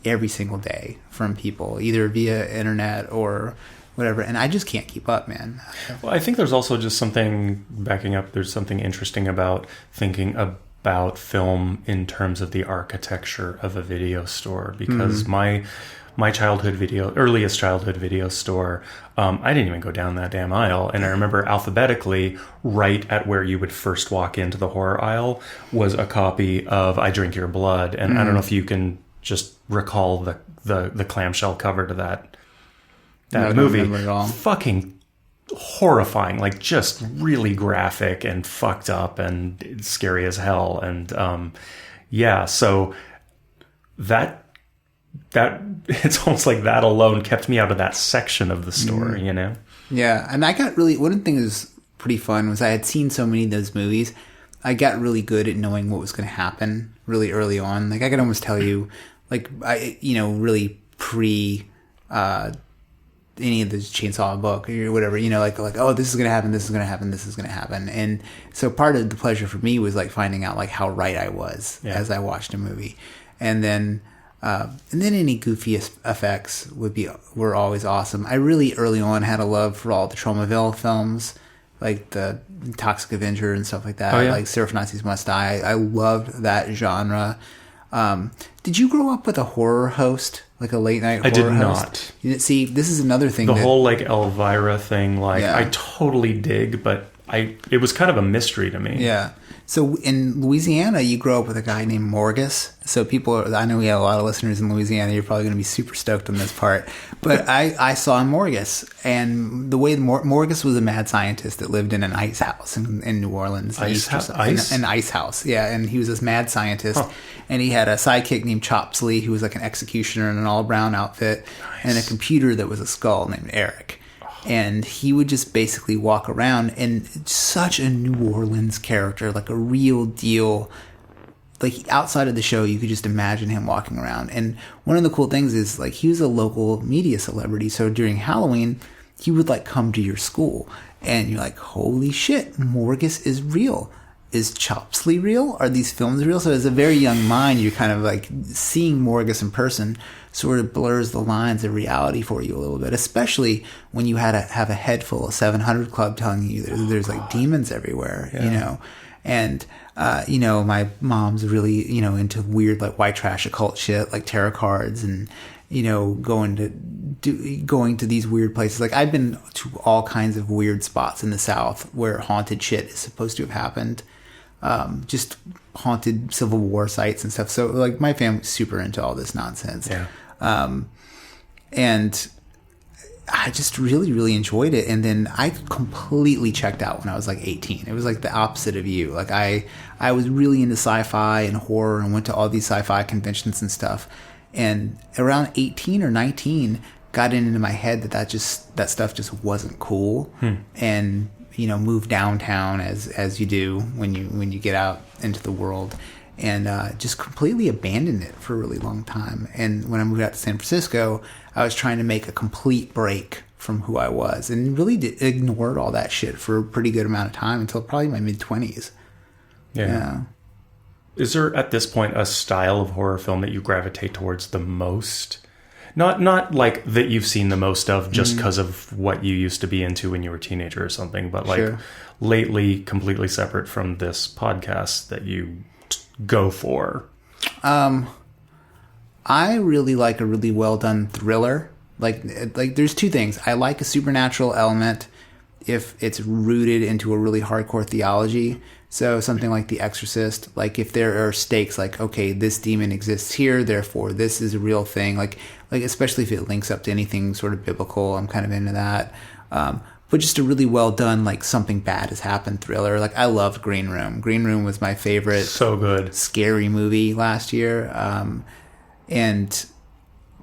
every single day from people, either via internet or whatever, and I just can't keep up, man. Well, I think there's also just something backing up. There's something interesting about thinking about film in terms of the architecture of a video store, because my earliest childhood video store, I didn't even go down that damn aisle. And I remember alphabetically, right at where you would first walk into the horror aisle was a copy of I Drink Your Blood. And I don't know if you can just recall the clamshell cover to that movie. At all. Fucking horrifying, like just really graphic and fucked up and scary as hell. And so that it's almost like that alone kept me out of that section of the store, you know? Yeah, and I got really, one thing that was pretty fun was I had seen so many of those movies. I got really good at knowing what was going to happen really early on. Like I could almost tell you, like really pre any of the Chainsaw book or whatever, like oh, this is going to happen, this is going to happen, this is going to happen. And so part of the pleasure for me was like finding out like how right I was as I watched a movie. And then any goofy effects were always awesome. I really early on had a love for all the Tromaville films, like the Toxic Avenger and stuff like that. Oh, yeah. Like Surf Nazis Must Die. I loved that genre. Did you grow up with a horror host, like a late night horror host? I did not. You didn't see, this is another thing. The whole like Elvira thing, like I totally dig, but it was kind of a mystery to me. Yeah. So in Louisiana, you grow up with a guy named Morgus. So I know we have a lot of listeners in Louisiana. You're probably going to be super stoked on this part. But I saw Morgus. And the way Morgus was a mad scientist that lived in an ice house in New Orleans. An ice house. Yeah. And he was this mad scientist. Huh. And he had a sidekick named Chopsley, who was like an executioner in an all brown outfit. Nice. And a computer that was a skull named Eric. And he would just basically walk around, and such a New Orleans character, like a real deal. Like outside of the show, you could just imagine him walking around. And one of the cool things is like he was a local media celebrity. So during Halloween, he would like come to your school, and you're like, holy shit, Morgus is real. Is Chopsley real? Are these films real? So as a very young mind, you're kind of like seeing Morgus in person sort of blurs the lines of reality for you a little bit, especially when you have a head full of 700 Club telling you there's like demons everywhere, And, my mom's really, into weird like white trash occult shit like tarot cards and, going to these weird places. Like I've been to all kinds of weird spots in the South where haunted shit is supposed to have happened. Just haunted Civil War sites and stuff. So like my family's super into all this nonsense. Yeah. And I just really, really enjoyed it. And then I completely checked out when I was like 18. It was like the opposite of you. Like I was really into sci-fi and horror and went to all these sci-fi conventions and stuff. And around 18 or 19 got into my head that stuff just wasn't cool. And move downtown as you do when you get out into the world, and just completely abandoned it for a really long time. And when I moved out to San Francisco, I was trying to make a complete break from who I was, and really ignored all that shit for a pretty good amount of time until probably my mid-20s. Yeah. Is there at this point a style of horror film that you gravitate towards the most? Not like that you've seen the most of just because of what you used to be into when you were a teenager or something, but like lately, completely separate from this podcast that you go for. I really like a really well done thriller. Like there's two things. I like a supernatural element if it's rooted into a really hardcore theology. So something like The Exorcist, like if there are stakes, like, okay, this demon exists here, therefore this is a real thing. Like especially if it links up to anything sort of biblical, I'm kind of into that. But just a really well done, like something bad has happened thriller. Like I loved Green Room. Green Room was my favorite. So good. Scary movie last year. And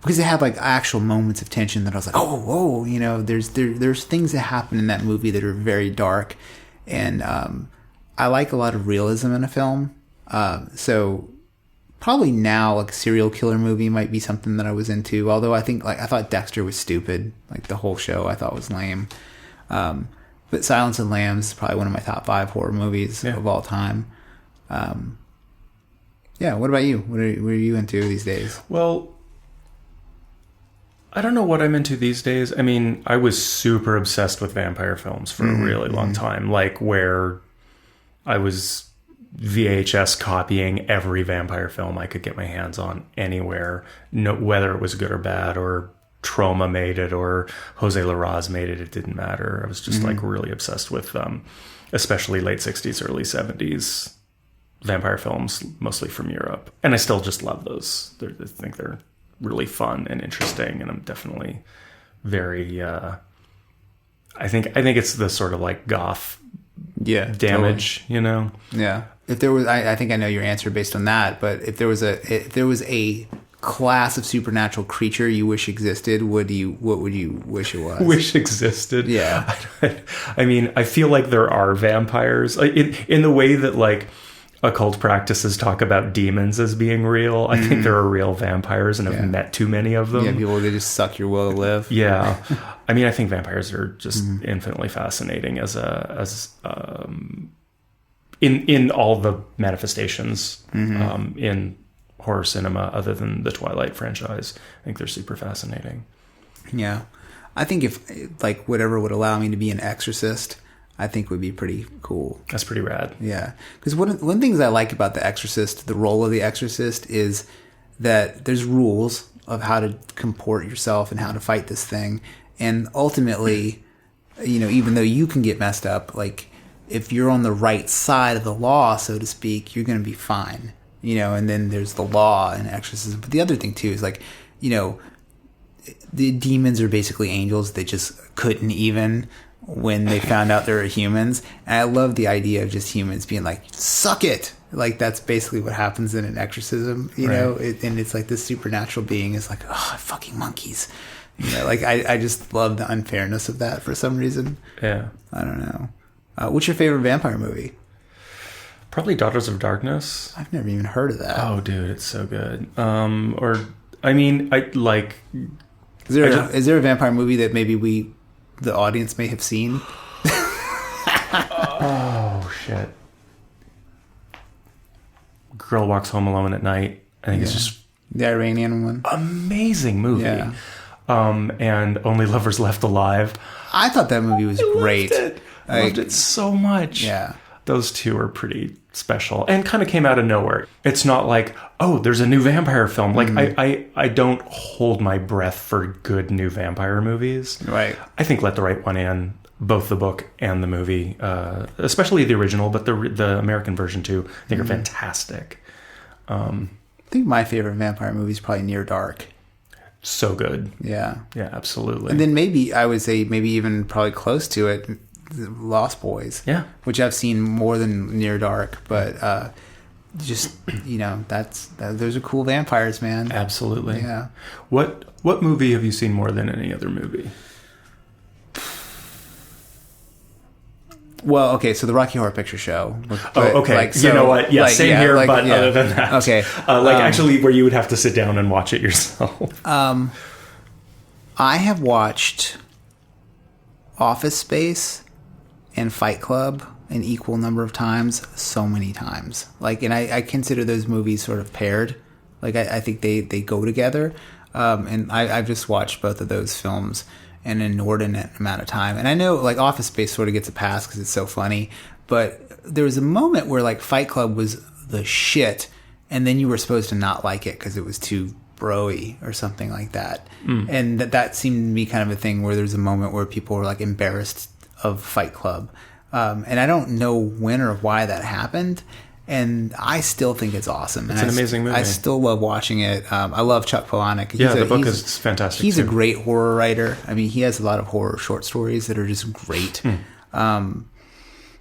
because it had like actual moments of tension that I was like, oh, you know, there's things that happen in that movie that are very dark, and I like a lot of realism in a film. So probably now, like, a serial killer movie might be something that I was into. Although I thought Dexter was stupid. Like, the whole show I thought was lame. But Silence of the Lambs is probably one of my top 5 horror movies of all time. Yeah, what about you? What are you into these days? Well, I don't know what I'm into these days. I mean, I was super obsessed with vampire films for a really long time. Like, where I was VHS copying every vampire film I could get my hands on anywhere, whether it was good or bad, or Troma made it, or Jose Larraz made it. It didn't matter. I was just like really obsessed with especially late 60s, early 70s vampire films, mostly from Europe. And I still just love those. I think they're really fun and interesting, and I'm definitely very I think it's the sort of like goth damage, totally. You know? Yeah. If there was, I think I know your answer based on that, but if there was a class of supernatural creature you wish existed, what would you wish it was? Wish existed? Yeah. I mean, I feel like there are vampires in the way that, like, occult practices talk about demons as being real. I think there are real vampires, and I've met too many of them. Yeah, people that just suck your will to live. Yeah. I mean, I think vampires are just infinitely fascinating in all the manifestations in horror cinema other than the Twilight franchise. I think they're super fascinating. Yeah. I think if, like, whatever would allow me to be an exorcist, I think would be pretty cool. That's pretty rad. Yeah. Because one of the things I like about The Exorcist, the role of the exorcist, is that there's rules of how to comport yourself and how to fight this thing. And ultimately, you know, even though you can get messed up, like, if you're on the right side of the law, so to speak, you're going to be fine. You know, and then there's the law and exorcism. But the other thing, too, is, like, you know, the demons are basically angels. They just couldn't even when they found out they were humans. And I love the idea of just humans being like, suck it. Like, that's basically what happens in an exorcism, you know? And it's like this supernatural being is like, oh, fucking monkeys. You know, like, I just love the unfairness of that for some reason. Yeah. I don't know. What's your favorite vampire movie? Probably Daughters of Darkness. I've never even heard of that. Oh, dude, it's so good. I mean, I like... Is there a vampire movie that maybe the audience may have seen? Oh, shit. Girl Walks Home Alone at Night. I think it's just... The Iranian one. Amazing movie. Yeah. And Only Lovers Left Alive. I thought that movie was great. I loved it so much. Yeah. Those two are pretty special and kind of came out of nowhere. It's not like, oh, there's a new vampire film. Like, I don't hold my breath for good new vampire movies. Right. I think Let the Right One In, both the book and the movie, especially the original, but the American version too, I think are fantastic. I think my favorite vampire movie is probably Near Dark. So good. Yeah. Yeah, absolutely. And then maybe, I would say, maybe even probably close to it, Lost Boys. Yeah. Which I've seen more than Near Dark, but just, you know, those are cool vampires, man. Absolutely. Yeah. What movie have you seen more than any other movie? Well, okay, so the Rocky Horror Picture Show. Okay. Like, so, you know what? Yeah, same here, like, but other than that. Okay. Actually, where you would have to sit down and watch it yourself. I have watched Office Space and Fight Club an equal number of times, so many times. Like, and I consider those movies sort of paired. Like, I think they go together. And I've just watched both of those films an inordinate amount of time. And I know, like, Office Space sort of gets a pass because it's so funny, but there was a moment where, like, Fight Club was the shit, and then you were supposed to not like it because it was too bro-y or something like that. And that seemed to be kind of a thing where there's a moment where people were, like, embarrassed of Fight Club. And I don't know when or why that happened. And I still think it's awesome. It's an amazing movie. I still love watching it. I love Chuck Palahniuk. The book is fantastic. He's a great horror writer. I mean, he has a lot of horror short stories that are just great.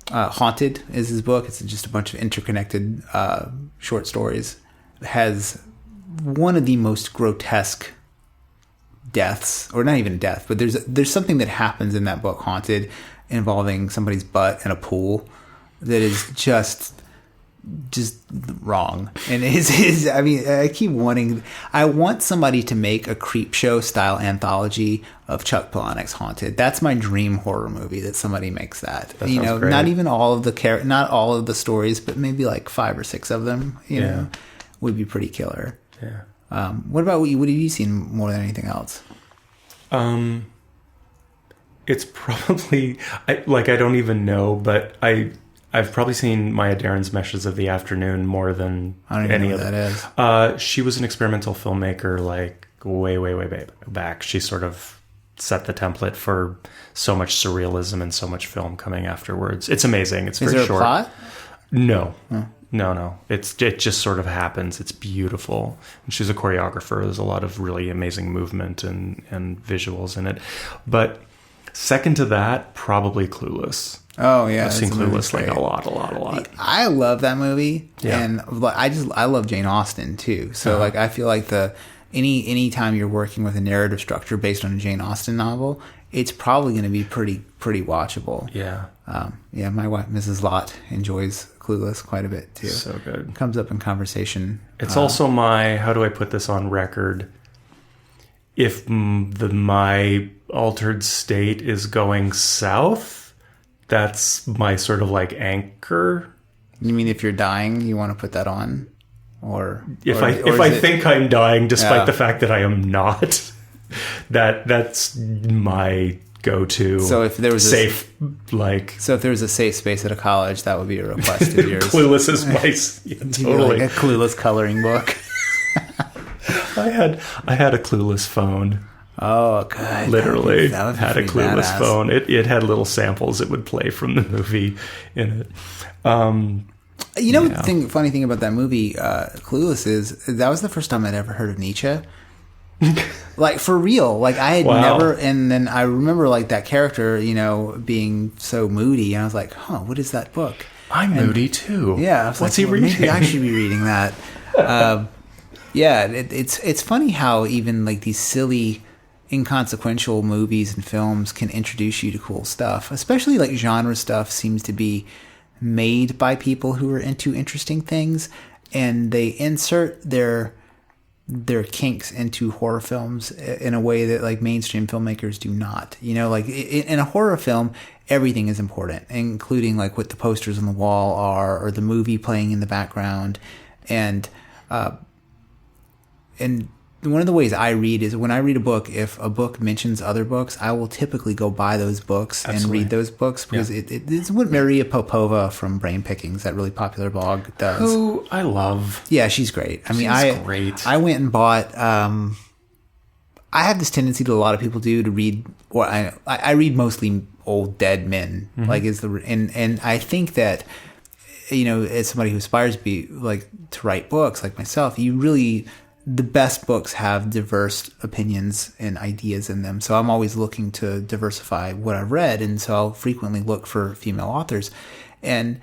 Haunted is his book. It's just a bunch of interconnected short stories. It has one of the most grotesque deaths, or not even death, but there's something that happens in that book, Haunted, involving somebody's butt in a pool that is just wrong. And I mean, I want somebody to make a creep show style anthology of Chuck Palahniuk's Haunted. That's my dream horror movie, that somebody makes that. You know, great. not even all of not all of the stories, but maybe like 5 or 6 of them, you know, would be pretty killer. Yeah. What about you? What have you seen more than anything else? It's probably, I don't even know, but I've probably seen Maya Daren's Meshes of the Afternoon more than I don't even any know what other. that is. She was an experimental filmmaker, like way back. She sort of set the template for so much surrealism and so much film coming afterwards. It's amazing. It's Is very there short. a plot? No. No. It just sort of happens. It's beautiful. And she's a choreographer. There's a lot of really amazing movement and visuals in it. But second to that, probably Clueless. Oh yeah, I've seen Clueless like a lot. I love that movie, Yeah. and I love Jane Austen too. So like I feel like any time you're working with a narrative structure based on a Jane Austen novel, it's probably going to be pretty watchable. Yeah. My wife Mrs. Lott enjoys Clueless quite a bit too. So good. Comes up in conversation. It's also my, how do I put this on record? If my altered state is going south, that's my sort of like anchor. You mean if you're dying, you want to put that on, or If I think I'm dying, despite the fact that I am not, that's my go-to. So if there was safe, if there was a safe space at a college, that would be a request of yours. Clueless is my totally like a Clueless coloring book. I had a Clueless phone. Oh, good. Literally that would be had a pretty Clueless badass. phone. It had little samples it would play from the movie in it. The funny thing about that movie, Clueless, is that was the first time I'd ever heard of Nietzsche. Like for real. Like I had never, and then I remember like that character, you know, being so moody, and I was like, what is that book? I'm moody too. Yeah. I was What's like, he reading? Maybe I should be reading that. It's funny how even like these silly, inconsequential movies and films can introduce you to cool stuff. Especially like genre stuff seems to be made by people who are into interesting things, and they insert their kinks into horror films in a way that like mainstream filmmakers do not. You know, like in a horror film, everything is important, including like what the posters on the wall are or the movie playing in the background. And one of the ways I read is when I read a book, if a book mentions other books, I will typically go buy those books and read those books, because it's what Maria Popova from Brain Pickings, that really popular blog, does. Who I love. Yeah, she's great. I mean, She's great. I went and bought. I have this tendency that a lot of people do to read, or I read mostly old dead men. Mm-hmm. Like and I think that, you know, as somebody who aspires to be like to write books like myself, the best books have diverse opinions and ideas in them. So I'm always looking to diversify what I've read, and so I'll frequently look for female authors. And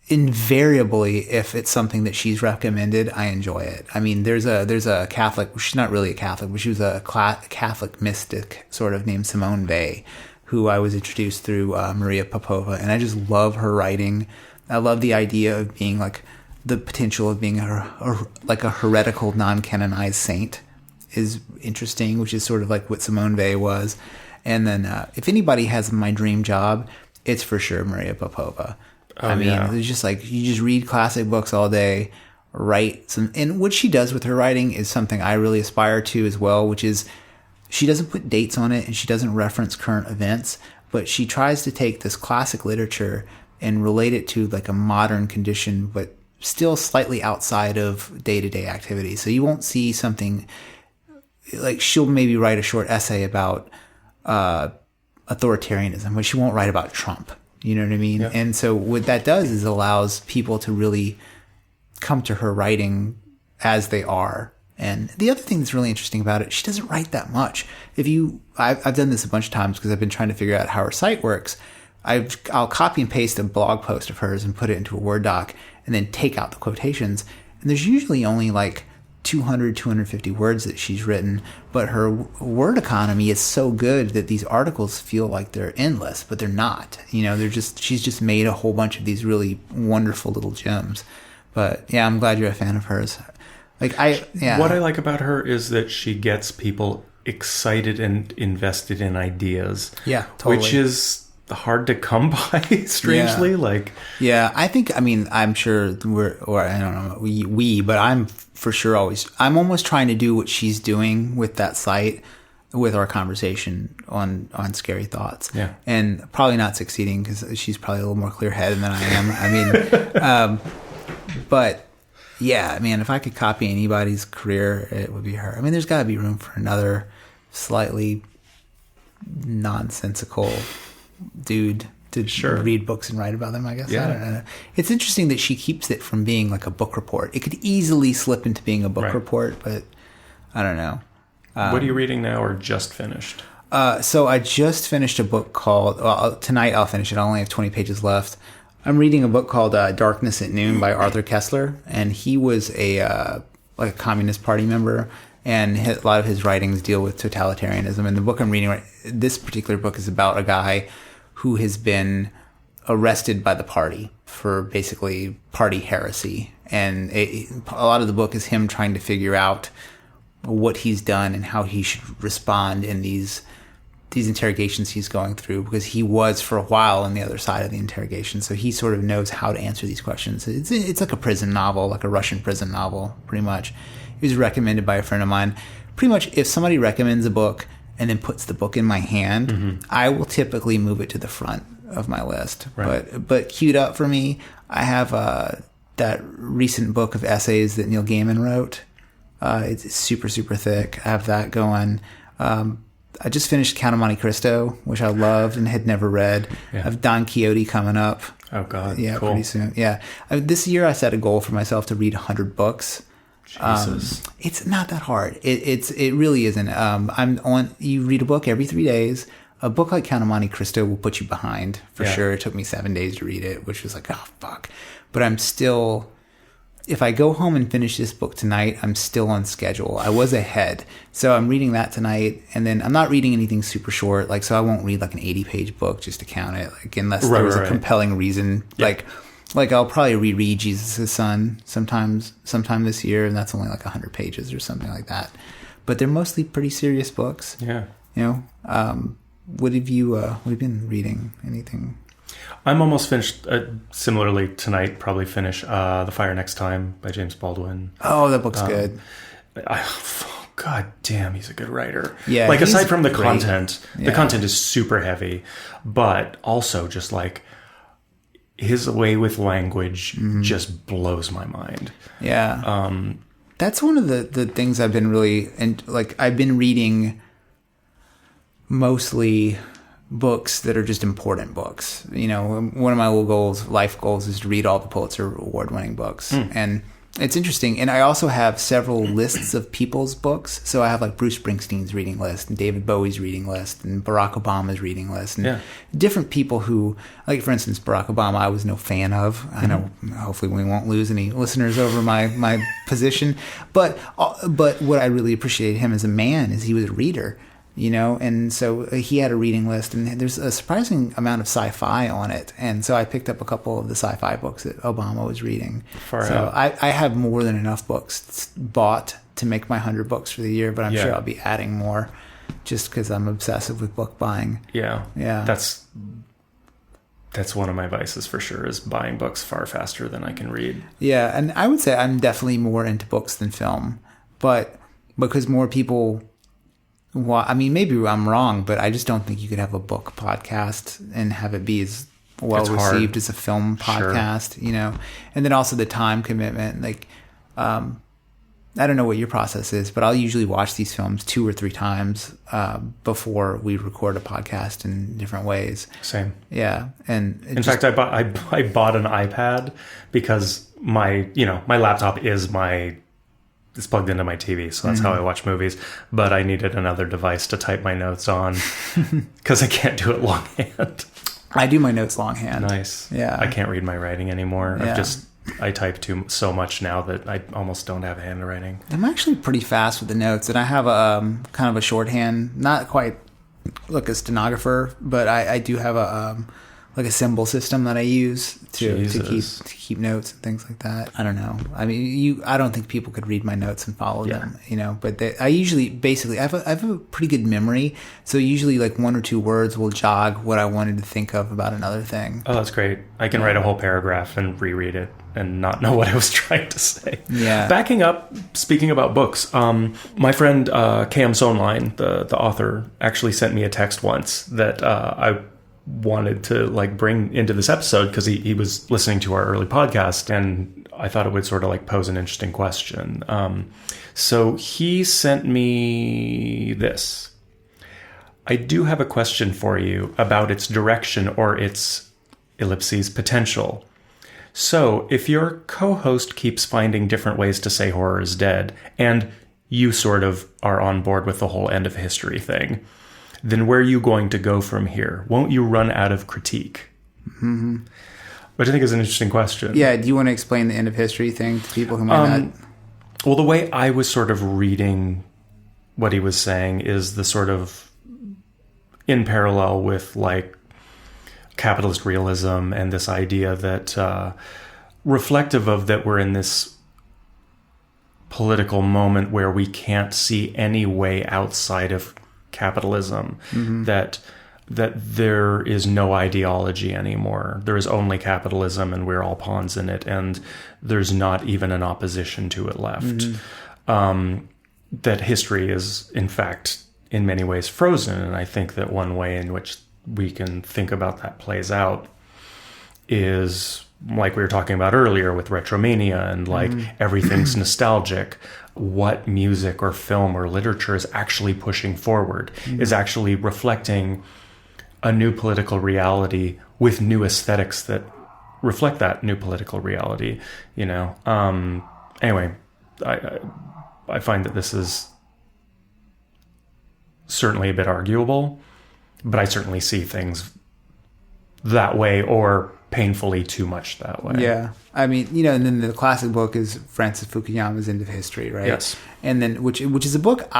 invariably, if it's something that she's recommended, I enjoy it. I mean, there's a Catholic, she's not really a Catholic, but she was a Catholic mystic sort of named Simone Weil, who I was introduced through Maria Popova, and I just love her writing. I love the idea of being like, the potential of being like a heretical, non-canonized saint is interesting, which is sort of like what Simone Weil was. And then if anybody has my dream job, it's for sure Maria Popova. It's just like, you just read classic books all day, write some, and what she does with her writing is something I really aspire to as well, which is she doesn't put dates on it and she doesn't reference current events, but she tries to take this classic literature and relate it to like a modern condition, but still slightly outside of day-to-day activity. So you won't see something like, she'll maybe write a short essay about authoritarianism, but she won't write about Trump. You know what I mean? Yeah. And so what that does is allows people to really come to her writing as they are. And the other thing that's really interesting about it, she doesn't write that much. I've done this a bunch of times because I've been trying to figure out how her site works. I'll copy and paste a blog post of hers and put it into a Word doc and then take out the quotations. And there's usually only like 200, 250 words that she's written, but her word economy is so good that these articles feel like they're endless, but they're not. She's just made a whole bunch of these really wonderful little gems. But yeah, I'm glad you're a fan of hers. What I like about her is that she gets people excited and invested in ideas. Yeah, totally. Which is hard to come by, strangely. I'm sure but I'm for sure I'm almost trying to do what she's doing with that site, with our conversation on Scary Thoughts. Yeah. And probably not succeeding because she's probably a little more clear-headed than I am. But yeah, man, if I could copy anybody's career, it would be her. I mean, there's got to be room for another slightly nonsensical dude to read books and write about them, I guess. Yeah. I don't know. It's interesting that she keeps it from being like a book report. It could easily slip into being a book report, but I don't know. What are you reading now or just finished? So I just finished a book called, tonight I'll finish it. I only have 20 pages left. I'm reading a book called Darkness at Noon by Arthur Koestler, and he was a Communist Party member, and a lot of his writings deal with totalitarianism. And the book I'm reading, this particular book, is about a guy who has been arrested by the party for basically party heresy. And a lot of the book is him trying to figure out what he's done and how he should respond in these interrogations he's going through, because he was for a while on the other side of the interrogation. So he sort of knows how to answer these questions. It's like a prison novel, like a Russian prison novel, pretty much. It was recommended by a friend of mine. Pretty much if somebody recommends a book and then puts the book in my hand, I will typically move it to the front of my list. Right. But queued up for me, I have that recent book of essays that Neil Gaiman wrote. It's super, super thick. I have that going. I just finished Count of Monte Cristo, which I loved and had never read. Yeah. I have Don Quixote coming up. Oh, God. Yeah, cool. Pretty soon. Yeah. This year I set a goal for myself to read 100 books. Jesus. It's not that hard. It really isn't. You read a book every 3 days. A book like Count of Monte Cristo will put you behind, for sure. It took me 7 days to read it, which was like, oh, fuck. But I'm still... If I go home and finish this book tonight, I'm still on schedule. I was ahead. So I'm reading that tonight, and then I'm not reading anything super short. So I won't read like an 80-page book just to count it, unless there was a compelling reason. Yeah. Like I'll probably reread Jesus' Son sometime this year, and that's only like 100 pages or something like that. But they're mostly pretty serious books. Yeah. What have you been reading? Anything? I'm almost finished, similarly tonight, probably finish The Fire Next Time by James Baldwin. Oh, that book's good. God damn, he's a good writer. Yeah, aside from the great. Content, the content is super heavy, but also just his way with language just blows my mind. Yeah. That's one of the things I've been really, I've been reading mostly books that are just important books. One of my life goals is to read all the Pulitzer Award-winning books. And it's interesting. And I also have several lists of people's books. So I have Bruce Springsteen's reading list and David Bowie's reading list and Barack Obama's reading list and different people who, for instance, Barack Obama, I was no fan of. I know hopefully we won't lose any listeners over my position. But what I really appreciated him as a man is he was a reader. And so he had a reading list, and there's a surprising amount of sci-fi on it. And so I picked up a couple of the sci-fi books that Obama was reading. I have more than enough books bought to make my 100 books for the year, but I'm sure I'll be adding more just because I'm obsessive with book buying. Yeah. Yeah. That's one of my vices for sure, is buying books far faster than I can read. Yeah, and I would say I'm definitely more into books than film, but because more people... Well, maybe I'm wrong, but I just don't think you could have a book podcast and have it be as well received as a film podcast, And then also the time commitment. I don't know what your process is, but I'll usually watch these films 2 or 3 times before we record a podcast in different ways. Same. Yeah, and in fact, I bought an iPad because my laptop is it's plugged into my TV, so that's how I watch movies. But I needed another device to type my notes on because I can't do it longhand. I do my notes longhand. Nice. Yeah. I can't read my writing anymore. Yeah. I've just I type so much now that I almost don't have handwriting. I'm actually pretty fast with the notes, and I have a kind of a shorthand, not quite like a stenographer, but I do have a like a symbol system that I use to keep notes and things like that. I don't know. I mean, I don't think people could read my notes and follow them, you know. But I usually basically I have a pretty good memory, so usually like 1 or 2 words will jog what I wanted to think of about another thing. Oh, that's great. I can write a whole paragraph and reread it and not know what I was trying to say. Yeah. Backing up, speaking about books, my friend Cam Soneline, the author, actually sent me a text once that I wanted to like bring into this episode because he was listening to our early podcast, and I thought it would sort of like pose an interesting question. So he sent me this. I do have a question for you about its direction or its ellipses potential. So if your co-host keeps finding different ways to say horror is dead, and you sort of are on board with the whole end of history thing, then where are you going to go from here? Won't you run out of critique? Mm-hmm. Which I think is an interesting question. Yeah, do you want to explain the end of history thing to people who might not? Well, the way I was sort of reading what he was saying is the sort of in parallel with like capitalist realism and this idea that reflective of that we're in this political moment where we can't see any way outside of capitalism, that there is no ideology anymore. There is only capitalism, and we're all pawns in it, and there's not even an opposition to it left. That history is, in fact, in many ways frozen, and I think that one way in which we can think about that plays out is like we were talking about earlier with Retromania and like everything's nostalgic. What music or film or literature is actually pushing forward, is actually reflecting a new political reality with new aesthetics that reflect that new political reality, you know. Anyway, I find that this is certainly a bit arguable, but I certainly see things that way or painfully too much that way. Yeah. I mean, you know, and then the classic book is Francis Fukuyama's End of History, right? Yes. And then, which is a book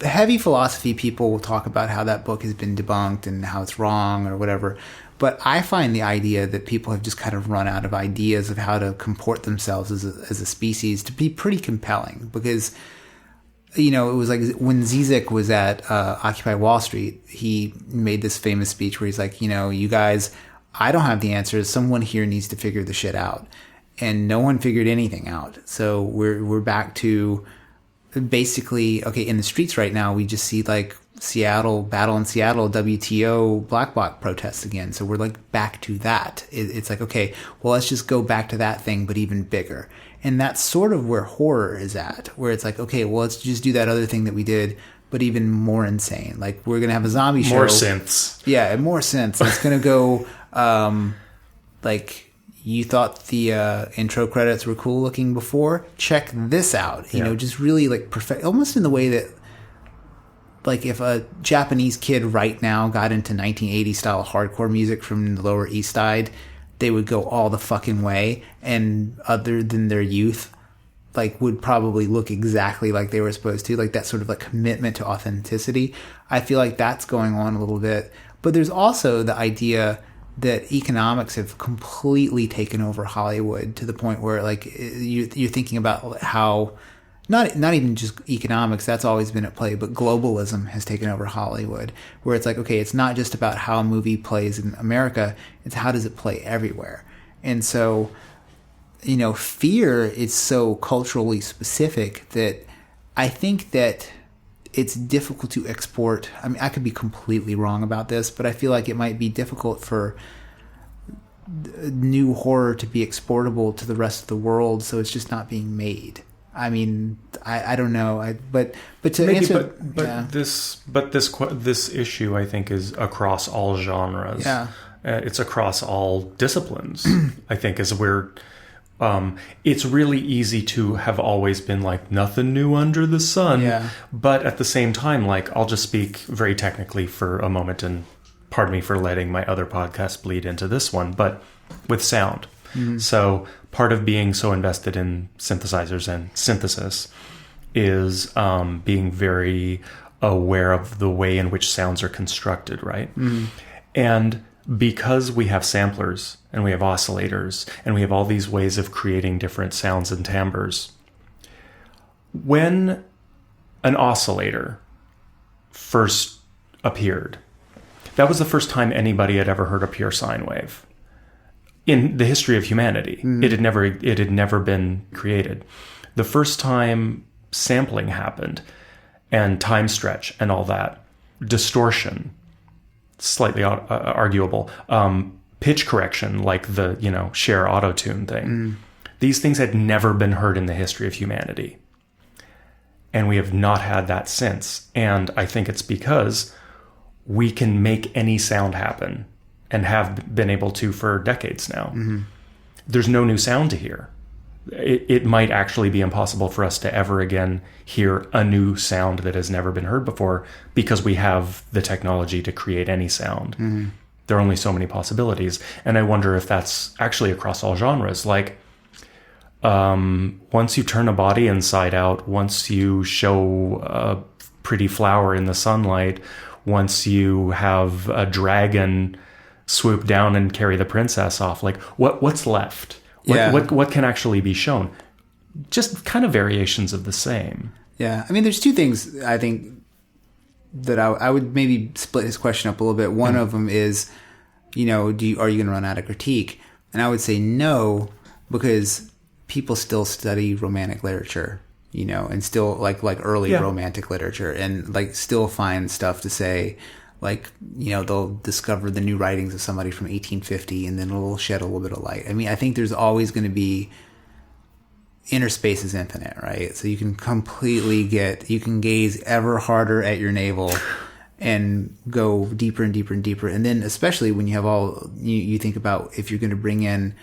heavy philosophy people will talk about how that book has been debunked and how it's wrong or whatever. But I find the idea that people have just kind of run out of ideas of how to comport themselves as a species to be pretty compelling, because, you know, it was like when Zizek was at Occupy Wall Street, he made this famous speech where he's like, you know, you guys, I don't have the answers. Someone here needs to figure the shit out. And no one figured anything out. So we're back to basically, okay, in the streets right now, we just see like battle in Seattle, WTO, Black Bloc protests again. So we're like back to that. It's like, okay, well, let's just go back to that thing, but even bigger. And that's sort of where horror is at, where it's like, okay, well, let's just do that other thing that we did, but even more insane. Like, we're going to have a zombie show. More synths. Yeah, more synths. It's going to go, like, you thought the intro credits were cool looking before? Check this out. You know, just really, like, perfect, almost in the way that, like, if a Japanese kid right now got into 1980 style hardcore music from the Lower East Side, they would go all the fucking way, and other than their youth, like, would probably look exactly like they were supposed to, like that sort of like commitment to authenticity. I feel like that's going on a little bit. But there's also the idea that economics have completely taken over Hollywood to the point where, like, you're thinking about how not even just economics, that's always been at play, but globalism has taken over Hollywood, where it's like, okay, it's not just about how a movie plays in America, it's how does it play everywhere. And so, you know, fear is so culturally specific that I think that it's difficult to export. I mean, I could be completely wrong about this, but I feel like it might be difficult for new horror to be exportable to the rest of the world, so it's just not being made. I mean, I don't know. But to maybe, answer, this issue, I think, is across all genres. Yeah, it's across all disciplines. I think is where it's really easy to have always been like nothing new under the sun. Yeah. But at the same time, like, I'll just speak very technically for a moment and pardon me for letting my other podcast bleed into this one, but with sound. So part of being so invested in synthesizers and synthesis is being very aware of the way in which sounds are constructed, right? And because we have samplers and we have oscillators and we have all these ways of creating different sounds and timbres, when an oscillator first appeared, that was the first time anybody had ever heard a pure sine wave in the history of humanity. It had never been created. The first time sampling happened, and time stretch and all that, distortion, slightly arguable, pitch correction, like the Cher auto-tune thing. These things had never been heard in the history of humanity, and we have not had that since. And I think it's because we can make any sound happen, and have been able to for decades now. There's no new sound to hear. It might actually be impossible for us to ever again hear a new sound that has never been heard before, because we have the technology to create any sound. There are only so many possibilities. And I wonder if that's actually across all genres. Like, once you turn a body inside out, once you show a pretty flower in the sunlight, once you have a dragon swoop down and carry the princess off, like what's left? What can actually be shown? Just kind of variations of the same. Yeah. I mean, there's two things I think that I would maybe split his question up a little bit. One of them is, are you going to run out of critique? And I would say no, because people still study romantic literature, and still like early romantic literature, and like still find stuff to say. Like, they'll discover the new writings of somebody from 1850, and then it'll shed a little bit of light. I mean, I think there's always going to be, inner space is infinite, right? So you can you can gaze ever harder at your navel and go deeper and deeper and deeper. And then especially when you have you think about if you're going to bring in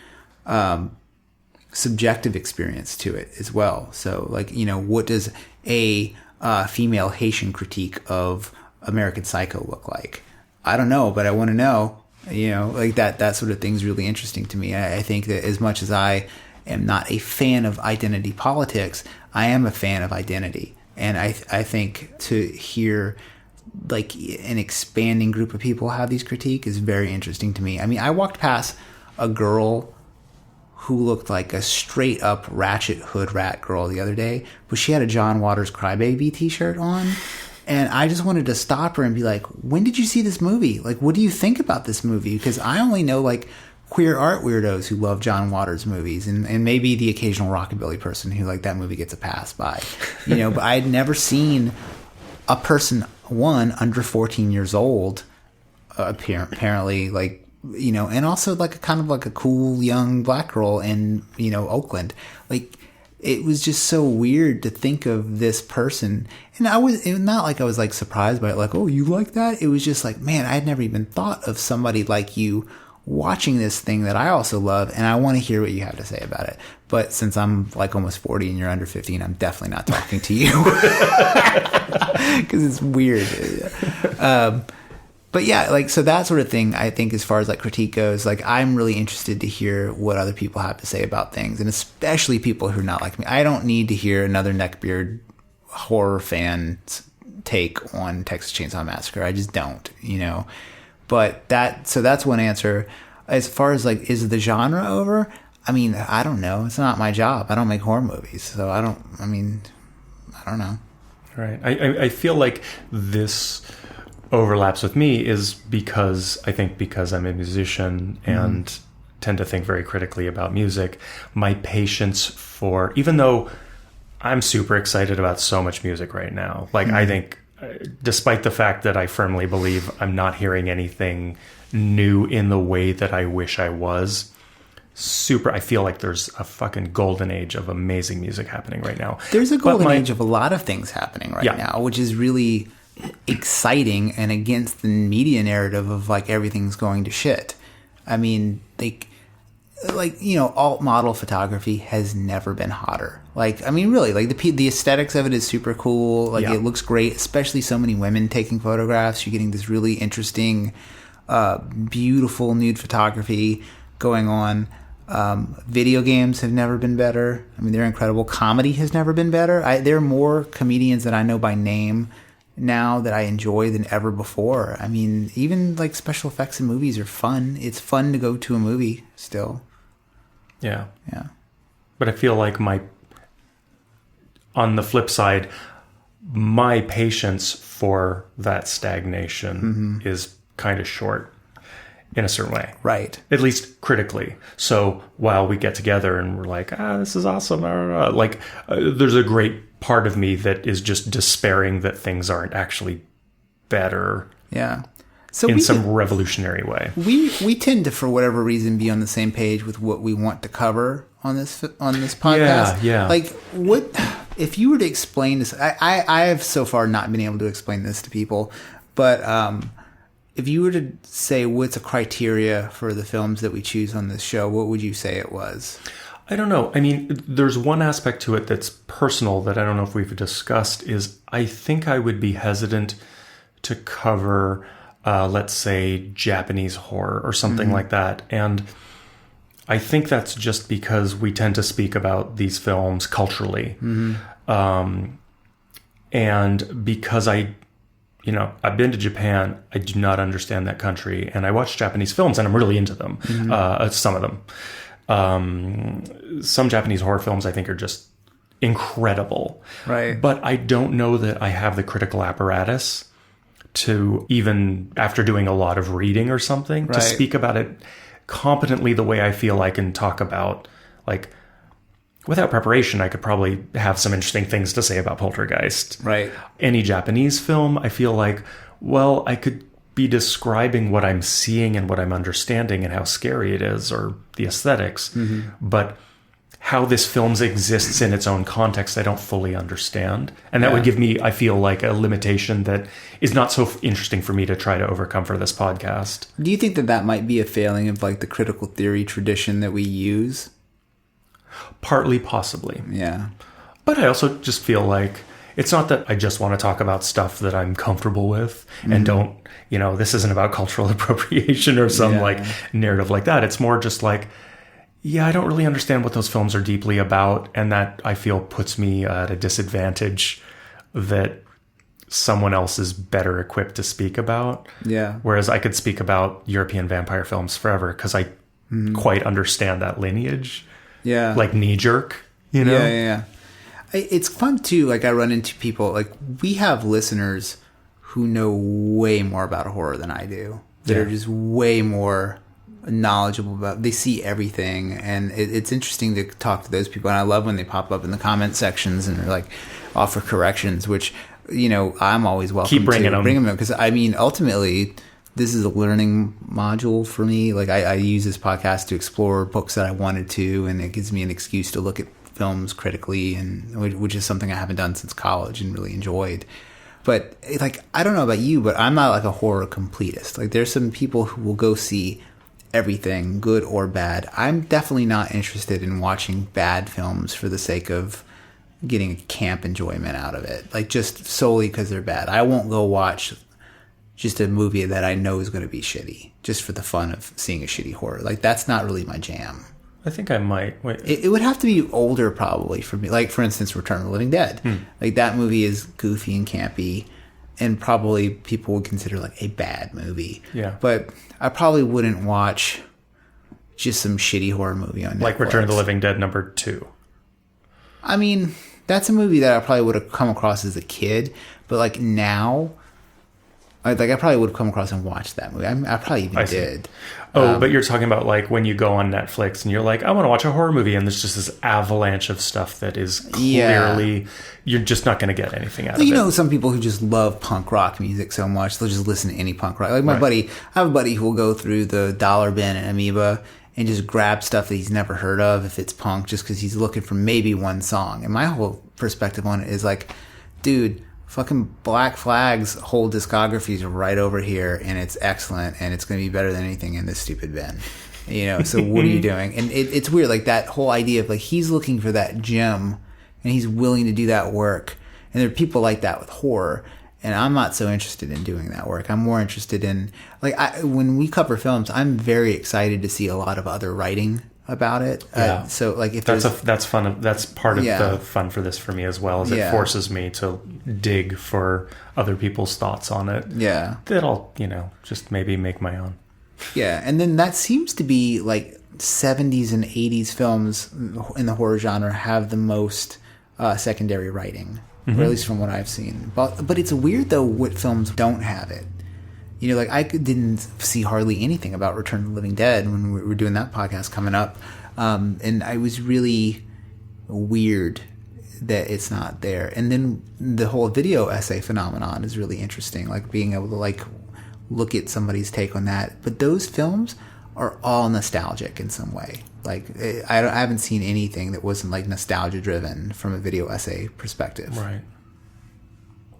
subjective experience to it as well. So like, what does a female Haitian critique of American Psycho look like? I don't know, but I want to know. Like that sort of thing's really interesting to me. I think that as much as I am not a fan of identity politics, I am a fan of identity, and I think to hear like an expanding group of people have these critique is very interesting to me. I mean, I walked past a girl who looked like a straight up ratchet hood rat girl the other day, but she had a John Waters Crybaby t-shirt on. And I just wanted to stop her and be like, when did you see this movie? Like, what do you think about this movie? Because I only know, like, queer art weirdos who love John Waters movies, and maybe the occasional rockabilly person who, like, that movie gets a pass by. But I had never seen a person, under 14 years old, apparently, like, and also, like, a kind of like a cool young black girl in, Oakland. Like, it was just so weird to think of this person. And it was not like I was like surprised by it, like, oh, you like that? It was just like, man, I had never even thought of somebody like you watching this thing that I also love, and I want to hear what you have to say about it. But since I'm like almost 40 and you're under 15, I'm definitely not talking to you because it's weird. But yeah, like, so that sort of thing, I think, as far as like critique goes, like, I'm really interested to hear what other people have to say about things, and especially people who are not like me. I don't need to hear another neckbeard horror fan's take on Texas Chainsaw Massacre. I just don't, But that's one answer. As far as like, is the genre over? I mean, I don't know. It's not my job. I don't make horror movies, so I don't know. Right. I feel like this overlaps with me is because I'm a musician and tend to think very critically about music. My patience for, even though I'm super excited about so much music right now, like I think, despite the fact that I firmly believe I'm not hearing anything new in the way that I wish I was, I feel like there's a fucking golden age of amazing music happening right now. There's a golden age of a lot of things happening right now, which is really exciting and against the media narrative of like everything's going to shit. I mean, alt model photography has never been hotter. Like, I mean, really, like the aesthetics of it is super cool. Like, it looks great, especially so many women taking photographs. You're getting this really interesting beautiful nude photography going on. Video games have never been better. I mean, they're incredible. Comedy has never been better. There are more comedians that I know by name now that I enjoy than ever before. I mean, even like special effects in movies are fun. It's fun to go to a movie still. Yeah. Yeah. But I feel like on the flip side, my patience for that stagnation is kind of short in a certain way. Right. At least critically. So while we get together and we're like, this is awesome. There's a great part of me that is just despairing that things aren't actually better. Yeah. So in some revolutionary way. We tend to, for whatever reason, be on the same page with what we want to cover on this podcast. Yeah. Like, what if you were to explain this? I have so far not been able to explain this to people, but if you were to say what's a criteria for the films that we choose on this show, what would you say it was? I don't know. I mean, there's one aspect to it that's personal that I don't know if we've discussed. Is I think I would be hesitant to cover, let's say, Japanese horror or something like that. And I think that's just because we tend to speak about these films culturally. And because I've been to Japan, I do not understand that country. And I watch Japanese films and I'm really into them, some of them. Some Japanese horror films I think are just incredible. Right. But I don't know that I have the critical apparatus to, even after doing a lot of reading or something, to speak about it competently the way I feel I can talk about, like, without preparation, I could probably have some interesting things to say about Poltergeist. Right. Any Japanese film, I feel like, well, I could be describing what I'm seeing and what I'm understanding and how scary it is, or the aesthetics. But how this film exists in its own context, I don't fully understand. And that would give me, I feel like, a limitation that is not so interesting for me to try to overcome for this podcast. Do you think that might be a failing of like the critical theory tradition that we use? Partly, possibly. Yeah. But I also just feel like it's not that I just want to talk about stuff that I'm comfortable with and don't, this isn't about cultural appropriation or some narrative like that. It's more just like, I don't really understand what those films are deeply about. And that I feel puts me at a disadvantage that someone else is better equipped to speak about. Yeah. Whereas I could speak about European vampire films forever because I quite understand that lineage. Yeah. Like knee jerk, Yeah. It's fun too. Like I run into people, like we have listeners who know way more about horror than I do. That are just way more knowledgeable about, they see everything. And it's interesting to talk to those people. And I love when they pop up in the comment sections and like offer corrections, which, I'm always welcome Keep bringing them. Bring them in. Because I mean, ultimately, this is a learning module for me. Like I use this podcast to explore books that I wanted to, and it gives me an excuse to look at films critically, and which is something I haven't done since college and really enjoyed. But like, I don't know about you, but I'm not like a horror completist. Like there's some people who will go see everything, good or bad. I'm definitely not interested in watching bad films for the sake of getting camp enjoyment out of it. Like just solely because they're bad. I won't go watch just a movie that I know is going to be shitty just for the fun of seeing a shitty horror. Like that's not really my jam. I think I might. Wait. It would have to be older probably for me. Like for instance, Return of the Living Dead. Like that movie is goofy and campy, and probably people would consider like a bad movie. Yeah. But I probably wouldn't watch just some shitty horror movie on Netflix. Like Return of the Living Dead #2. I mean, that's a movie that I probably would have come across as a kid, but like now, I probably would have come across and watched that movie. I probably even did. Oh, but you're talking about like when you go on Netflix and you're like, I want to watch a horror movie, and there's just this avalanche of stuff that is clearly you're just not going to get anything out of it. Some people who just love punk rock music so much they'll just listen to any punk rock. Like my buddy, I have a buddy who will go through the Dollar Bin and Amoeba and just grab stuff that he's never heard of if it's punk, just because he's looking for maybe one song. And my whole perspective on it is like, dude, fucking Black Flag's whole discography is right over here, and it's excellent, and it's going to be better than anything in this stupid bin. So what are you doing? And it's weird, like that whole idea of like he's looking for that gem, and he's willing to do that work. And there are people like that with horror, And I'm not so interested in doing that work. I'm more interested in, like, when we cover films, I'm very excited to see a lot of other writing about it. Yeah. So, like, if that's fun. That's part of the fun for this for me as well, is it forces me to dig for other people's thoughts on it. Yeah. That I'll, just maybe make my own. Yeah. And then that seems to be, like, 70s and 80s films in the horror genre have the most secondary writing. Or at least from what I've seen. But it's weird, though, what films don't have it. Like, I didn't see hardly anything about Return of the Living Dead when we were doing that podcast coming up. And I was really weird that it's not there. And then the whole video essay phenomenon is really interesting. Like, being able to, like, look at somebody's take on that. But those films are all nostalgic in some way. Like, I haven't seen anything that wasn't, like, nostalgia driven from a video essay perspective. Right.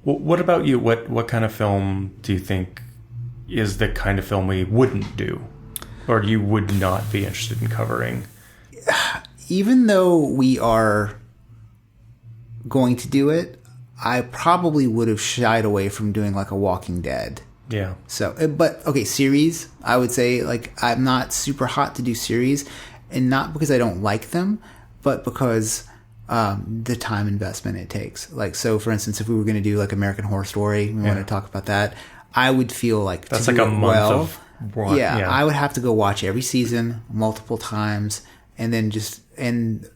Well, what about you? What kind of film do you think is the kind of film we wouldn't do, or you would not be interested in covering? Even though we are going to do it, I probably would have shied away from doing, like, a Walking Dead. Yeah. So, but okay, series, I would say, like, I'm not super hot to do series, and not because I don't like them, but because the time investment it takes. Like, so for instance, if we were going to do, like, American Horror Story, we want to talk about that, I would feel like that's like a month of work. Yeah, I would have to go watch every season multiple times, and then and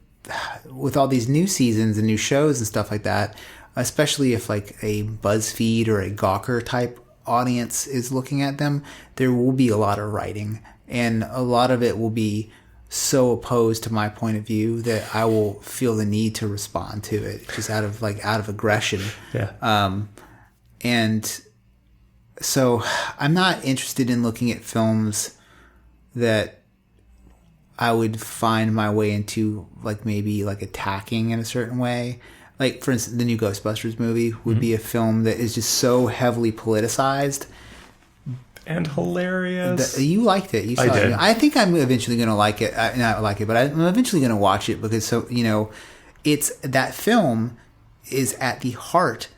with all these new seasons and new shows and stuff like that, especially if, like, a BuzzFeed or a Gawker type audience is looking at them, there will be a lot of writing, and a lot of it will be so opposed to my point of view that I will feel the need to respond to it just out of aggression. Yeah. And so I'm not interested in looking at films that I would find my way into, like, maybe, like, attacking in a certain way. Like, for instance, the new Ghostbusters movie would be a film that is just so heavily politicized. And hilarious. You liked it. You saw I did. it. I think I'm eventually going to like it. Not like it, but I'm eventually going to watch it because, it's that film is at the heart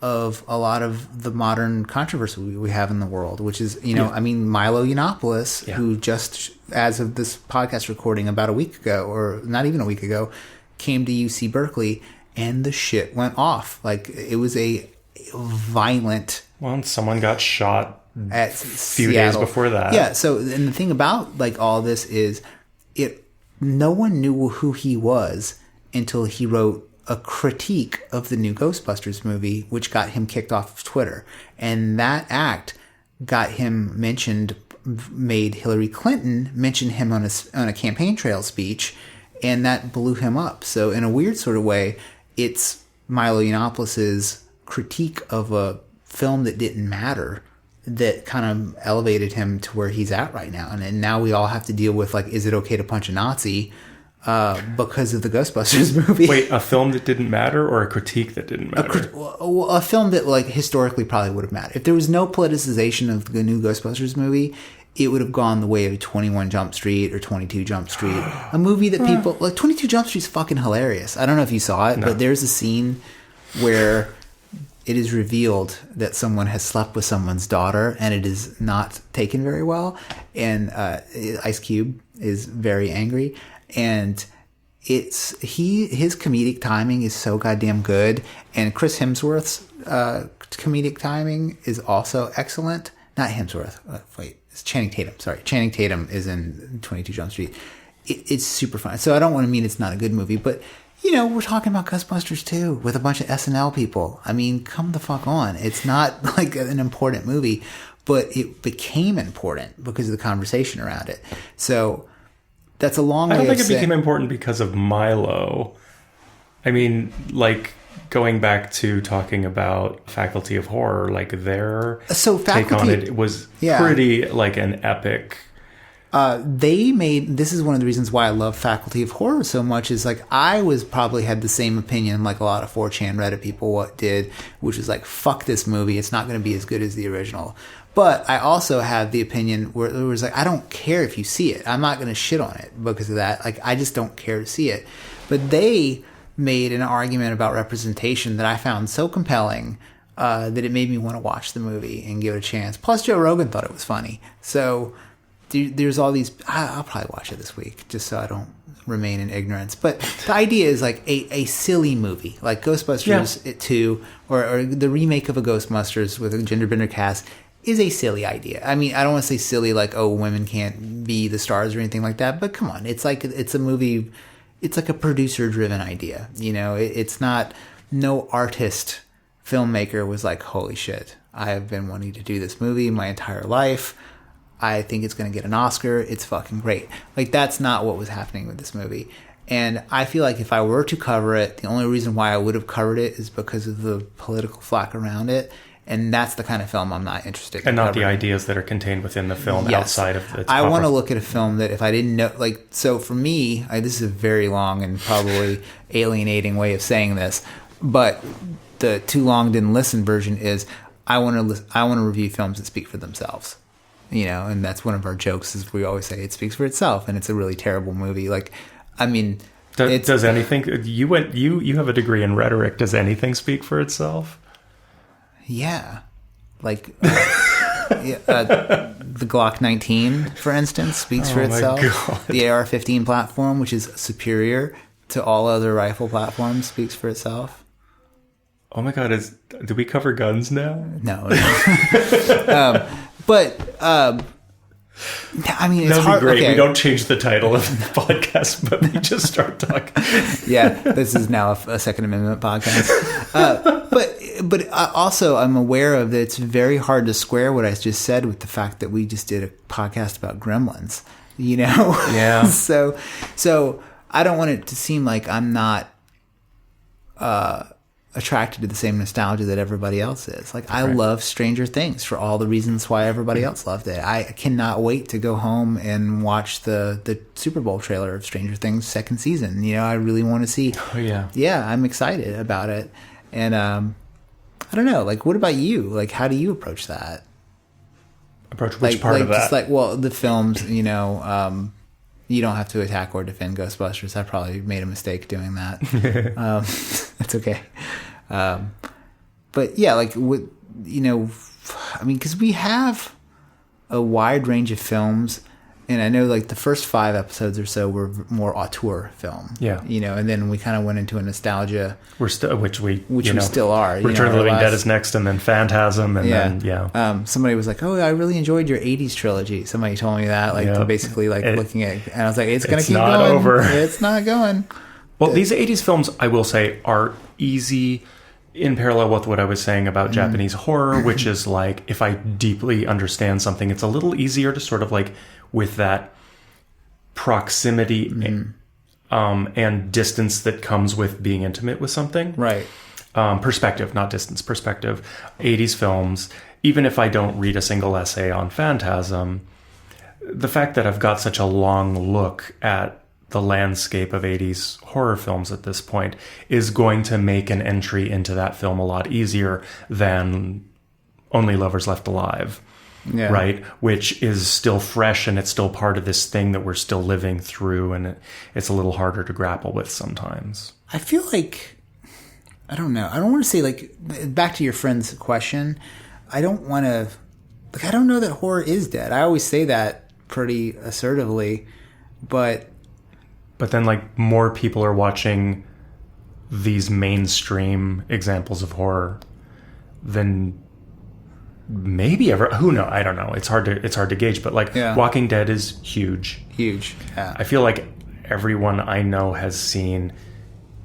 of a lot of the modern controversy we have in the world, which is, I mean, Milo Yiannopoulos, who just, as of this podcast recording about a week ago, or not even a week ago, came to UC Berkeley, and the shit went off. Like, it was a violent... Well, someone got shot at a few Seattle. days before that. Yeah, so, and the thing about, like, all this is, no one knew who he was until he wrote a critique of the new Ghostbusters movie, which got him kicked off of Twitter. And that act got him made Hillary Clinton mention him on a campaign trail speech, and that blew him up. So in a weird sort of way, it's Milo Yiannopoulos' critique of a film that didn't matter that kind of elevated him to where he's at right now. And now we all have to deal with, like, is it okay to punch a Nazi because of the Ghostbusters movie? Wait, a film that didn't matter, or a critique that didn't matter? A film that, like, historically probably would have mattered. If there was no politicization of the new Ghostbusters movie, it would have gone the way of 21 Jump Street or 22 Jump Street. A movie that people... Like, 22 Jump Street's fucking hilarious. I don't know if you saw it, but there's a scene where it is revealed that someone has slept with someone's daughter, and it is not taken very well. And Ice Cube is very angry. And his comedic timing is so goddamn good. And Chris Hemsworth's comedic timing is also excellent. Not Hemsworth. Wait. It's Channing Tatum. Sorry. Channing Tatum is in 22 Jump Street. It's super fun. So I don't want to mean it's not a good movie, but, we're talking about Ghostbusters 2 with a bunch of SNL people. I mean, come the fuck on. It's not like an important movie, but it became important because of the conversation around it. So that's a long way I don't think of it became important because of Milo. I mean, like, going back to talking about Faculty of Horror, like, their take on it was pretty, like, an epic. This is one of the reasons why I love Faculty of Horror so much, is, like, I probably had the same opinion like a lot of 4chan Reddit people did, which is like, fuck this movie, it's not going to be as good as the original. But I also had the opinion where it was like, I don't care if you see it. I'm not going to shit on it because of that. Like, I just don't care to see it. But they made an argument about representation that I found so compelling that it made me want to watch the movie and give it a chance. Plus, Joe Rogan thought it was funny. So there's all these. I'll probably watch it this week just so I don't remain in ignorance. But the idea is like a silly movie, like Ghostbusters 2 or the remake of a Ghostbusters with a gender bender cast is a silly idea. I mean, I don't want to say silly like, oh, women can't be the stars or anything like that. But come on, it's a movie. It's like a producer-driven idea. You know, it's not. No artist filmmaker was like, holy shit, I have been wanting to do this movie my entire life. I think it's going to get an Oscar. It's fucking great. Like, that's not what was happening with this movie. And I feel like if I were to cover it, the only reason why I would have covered it is because of the political flack around it. And that's the kind of film I'm not interested in. And not covering. the ideas that are contained within the film outside of its I want to look at a film that if I didn't know, like, so for me, this is a very long and probably alienating way of saying this, but the too long didn't listen version is I want to review films that speak for themselves. You know, and that's one of our jokes is we always say it speaks for itself, and it's a really terrible movie. Like, I mean, does anything you have a degree in rhetoric? Does anything speak for itself? Yeah, like the Glock 19, for instance, speaks for itself. God. The AR-15 platform, which is superior to all other rifle platforms, speaks for itself. Oh my God! Do we cover guns now? No. But I mean, it's that'd hard. be great. Okay. We don't change the title of the podcast, but we just start talking. Yeah, this is now a Second Amendment podcast. But also, I'm aware of that. It's very hard to square what I just said with the fact that we just did a podcast about Gremlins. You know, yeah. So I don't want it to seem like I'm not attracted to the same nostalgia that everybody else is. Like, I love Stranger Things for all the reasons why everybody else loved it. I cannot wait to go home and watch the Super Bowl trailer of Stranger Things second season. You know, I really want to see. Oh yeah. Yeah, I'm excited about it. And I don't know. Like, what about you? Like, how do you approach that? Approach which part of that? Just like, well, the films. You know. You don't have to attack or defend Ghostbusters. I probably made a mistake doing that. That's okay. But yeah, like, you know, I mean, because we have a wide range of films, and I know like the first 5 episodes or so were more auteur film. Yeah. You know, and then we kind of went into a nostalgia. We're still, which we still are. Return of the Living Dead is next, and then Phantasm, and then somebody was like, "Oh, I really enjoyed your '80s trilogy." Somebody told me that, like, basically, like, looking at, and I was like, "It's gonna keep going. Over. It's not going." Well, these '80s films, I will say, are easy. In parallel with what I was saying about Japanese horror, which is like, if I deeply understand something, it's a little easier to sort of like, with that proximity and distance that comes with being intimate with something. Right. Perspective, not distance, perspective. 80s films, even if I don't read a single essay on Phantasm, the fact that I've got such a long look at the landscape of 80s horror films at this point is going to make an entry into that film a lot easier than Only Lovers Left Alive, right? Which is still fresh, and it's still part of this thing that we're still living through, and it's a little harder to grapple with sometimes. I feel like, I don't know. I don't want to say, like, back to your friend's question, I don't want to, like, I don't know that horror is dead. I always say that pretty assertively, but then, like, more people are watching these mainstream examples of horror than maybe ever. Who knows? I don't know. It's hard to gauge. But like, Walking Dead is huge. Huge. Yeah. I feel like everyone I know has seen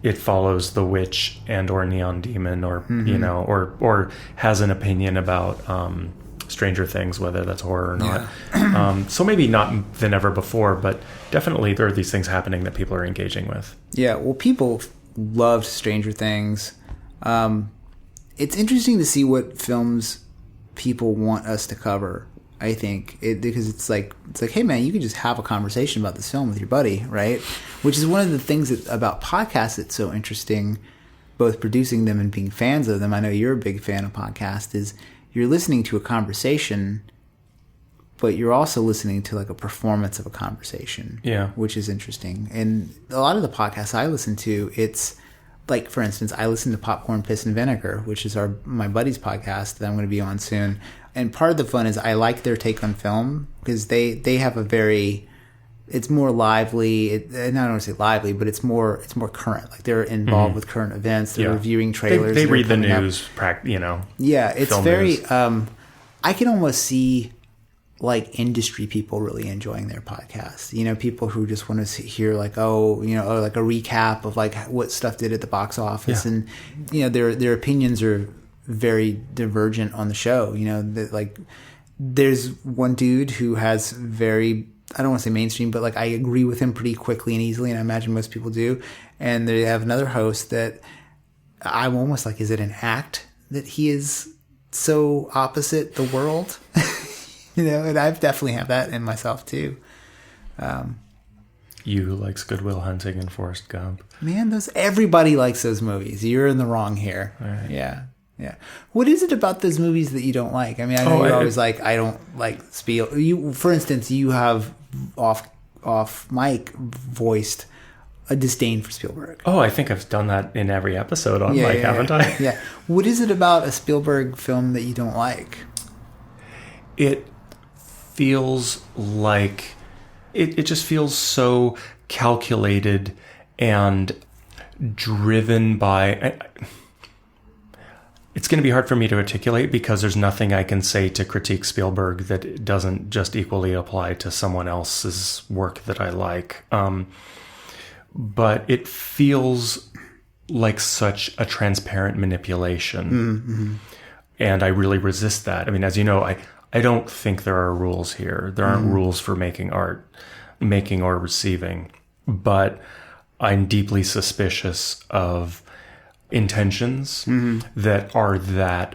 It Follows the Witch and or Neon Demon, or you know, or has an opinion about Stranger Things, whether that's horror or not. So maybe not than ever before, but definitely there are these things happening that people are engaging with. Yeah, well, people loved Stranger Things. It's interesting to see what films people want us to cover, I think, because it's like, hey man, you can just have a conversation about this film with your buddy, right? Which is one of the things about podcasts that's so interesting, both producing them and being fans of them. I know you're a big fan of podcasts, is you're listening to a conversation, but you're also listening to like a performance of a conversation, which is interesting. And a lot of the podcasts I listen to, it's like, for instance, I listen to Popcorn, Piss, and Vinegar, which is my buddy's podcast that I'm going to be on soon. And part of the fun is I like their take on film because they have a very, it's more lively. I don't want to say lively, but it's more current. Like they're involved with current events. They're reviewing trailers. They read the news, Yeah, it's very. News. I can almost see like industry people really enjoying their podcasts. You know, people who just want to hear like, like a recap of like what stuff did at the box office, and you know their opinions are very divergent on the show. You know, like there's one dude who has very, I don't want to say mainstream, but like I agree with him pretty quickly and easily, and I imagine most people do. And they have another host that I'm almost like, is it an act that he is so opposite the world? You know, and I definitely have that in myself too. You who likes Good Will Hunting and Forrest Gump. Man, everybody likes those movies. You're in the wrong here. Right. Yeah. What is it about those movies that you don't like? I mean, I know you're always like, I don't like You, for instance, you have off mic voiced a disdain for Spielberg. Oh, I think I've done that in every episode on mic, haven't I? Yeah. What is it about a Spielberg film that you don't like? It feels like it just feels so calculated and driven by. It's going to be hard for me to articulate because there's nothing I can say to critique Spielberg that doesn't just equally apply to someone else's work that I like. But it feels like such a transparent manipulation. Mm-hmm. And I really resist that. I mean, as you know, I don't think there are rules here. There aren't rules for making art, making or receiving. But I'm deeply suspicious of intentions that are that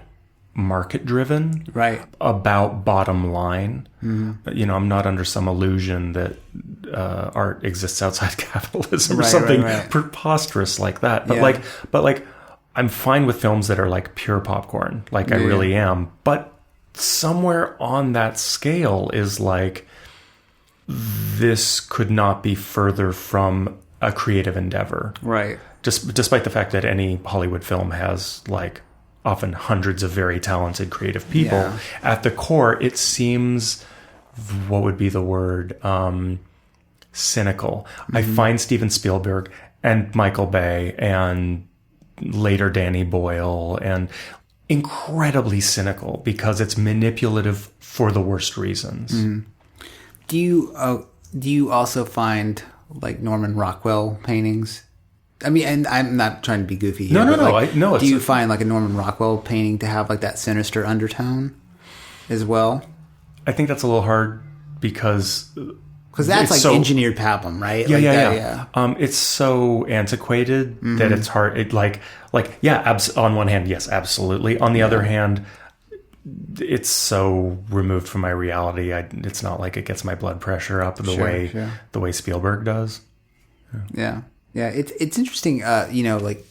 market driven, right? About bottom line. You know, I'm not under some illusion that art exists outside capitalism or something preposterous like that. But like I'm fine with films that are like pure popcorn, like I really am. But somewhere on that scale is like, this could not be further from a creative endeavor, right? Despite the fact that any Hollywood film has like often hundreds of very talented creative people, at the core, it seems, what would be the word? Cynical. I find Steven Spielberg and Michael Bay and later Danny Boyle and incredibly cynical because it's manipulative for the worst reasons. Do you also find like Norman Rockwell paintings? I mean, and I'm not trying to be goofy here. No. Do you find like a Norman Rockwell painting to have like that sinister undertone as well? I think that's a little hard because that's like engineered pablum, right? Yeah. It's so antiquated that it's hard. On one hand, yes, absolutely. On the other hand, it's so removed from my reality. It's not like it gets my blood pressure up the way Spielberg does. Yeah. It's interesting. You know, like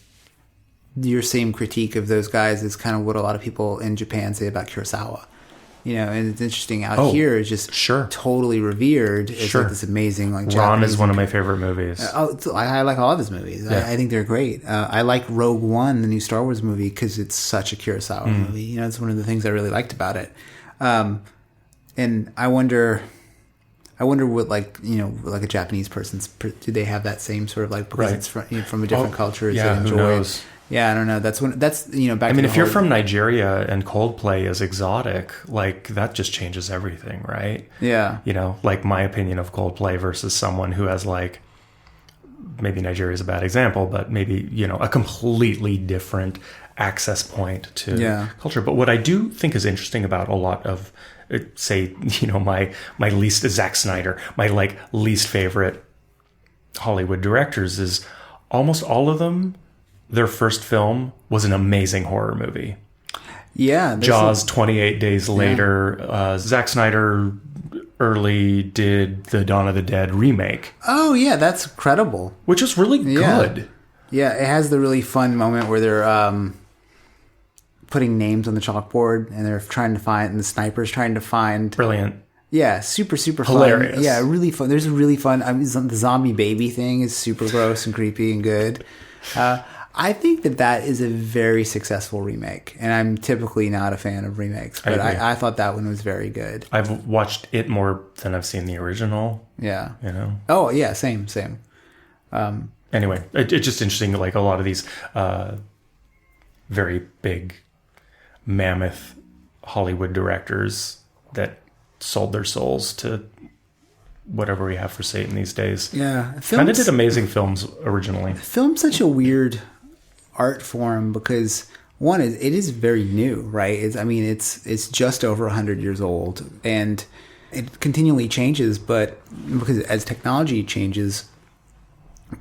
your same critique of those guys is kind of what a lot of people in Japan say about Kurosawa. You know, and it's interesting out here is just totally revered. It's like this amazing like Ron Japanese is one of my favorite movies. I like all of his movies. Yeah. I think they're great. I like Rogue One, the new Star Wars movie, because it's such a Kurosawa movie. You know, it's one of the things I really liked about it. And I wonder what, like, you know, like a Japanese person's, do they have that same sort of like, because it's from a different culture, is it who knows? Yeah, I don't know. That's you know, back. I mean, if you're from Nigeria and Coldplay is exotic, like that just changes everything, right? Yeah. You know, like my opinion of Coldplay versus someone who has like, maybe Nigeria is a bad example, but maybe, you know, a completely different access point to culture. But what I do think is interesting about a lot of, say, you know, my least Zack Snyder, my like least favorite Hollywood directors is almost all of them. Their first film was an amazing horror movie. Yeah. Jaws, 28 Days Later. Zack Snyder early did the Dawn of the Dead remake. Oh, yeah. That's credible. Which is really good. Yeah. It has the really fun moment where they're putting names on the chalkboard and they're trying to find, and the sniper's trying to find. Brilliant. Yeah, super hilarious. Fun. Yeah, really fun. There's a really fun. I mean, the zombie baby thing is super gross and creepy and good. I think that is a very successful remake, and I'm typically not a fan of remakes, but I thought that one was very good. I've watched it more than I've seen the original. Yeah. You know? Oh, yeah, same. Anyway, it's just interesting, like a lot of these very big, mammoth Hollywood directors that sold their souls to whatever we have for Satan these days. Yeah. Kind of did amazing films originally. Film's such a weird art form because one is it is very new, right? It's just over 100 years old, and it continually changes, but because as technology changes,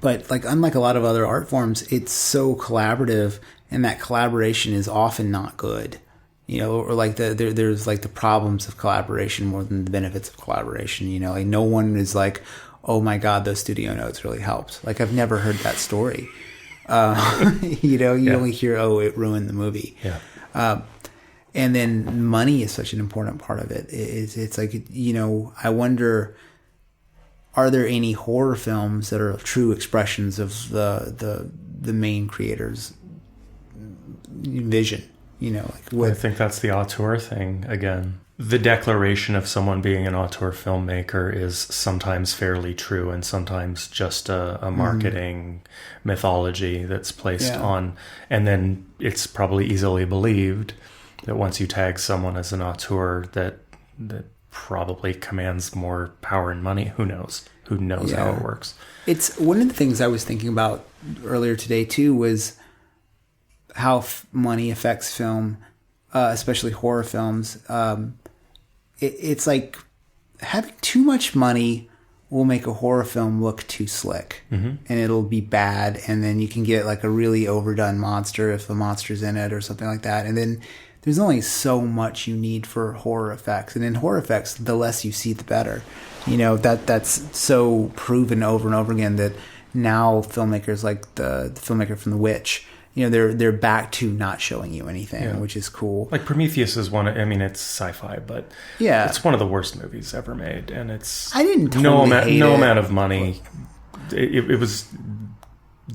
but like unlike a lot of other art forms, it's so collaborative, and that collaboration is often not good. You know, or like there's like the problems of collaboration more than the benefits of collaboration. You know, like no one is like, oh my God, those studio notes really helped. Like I've never heard that story. You know, you only hear, oh, it ruined the movie. Yeah. And then money is such an important part of it. It's like, you know, I wonder, are there any horror films that are true expressions of the main creator's vision? You know, like I think that's the auteur thing again. The declaration of someone being an auteur filmmaker is sometimes fairly true and sometimes just a marketing mythology that's placed on. And then it's probably easily believed that once you tag someone as an auteur, that probably commands more power and money. Who knows? Who knows how it works? It's one of the things I was thinking about earlier today too was how money affects film, especially horror films. It's like having too much money will make a horror film look too slick, and it'll be bad. And then you can get like a really overdone monster if the monster's in it or something like that. And then there's only so much you need for horror effects. And in horror effects, the less you see, the better. You know, that's so proven over and over again that now filmmakers like the filmmaker from The Witch, you know, they're back to not showing you anything, which is cool. Like Prometheus is one. I mean, it's sci-fi, but it's one of the worst movies ever made, and it's I didn't totally hate no it. amount of money. It was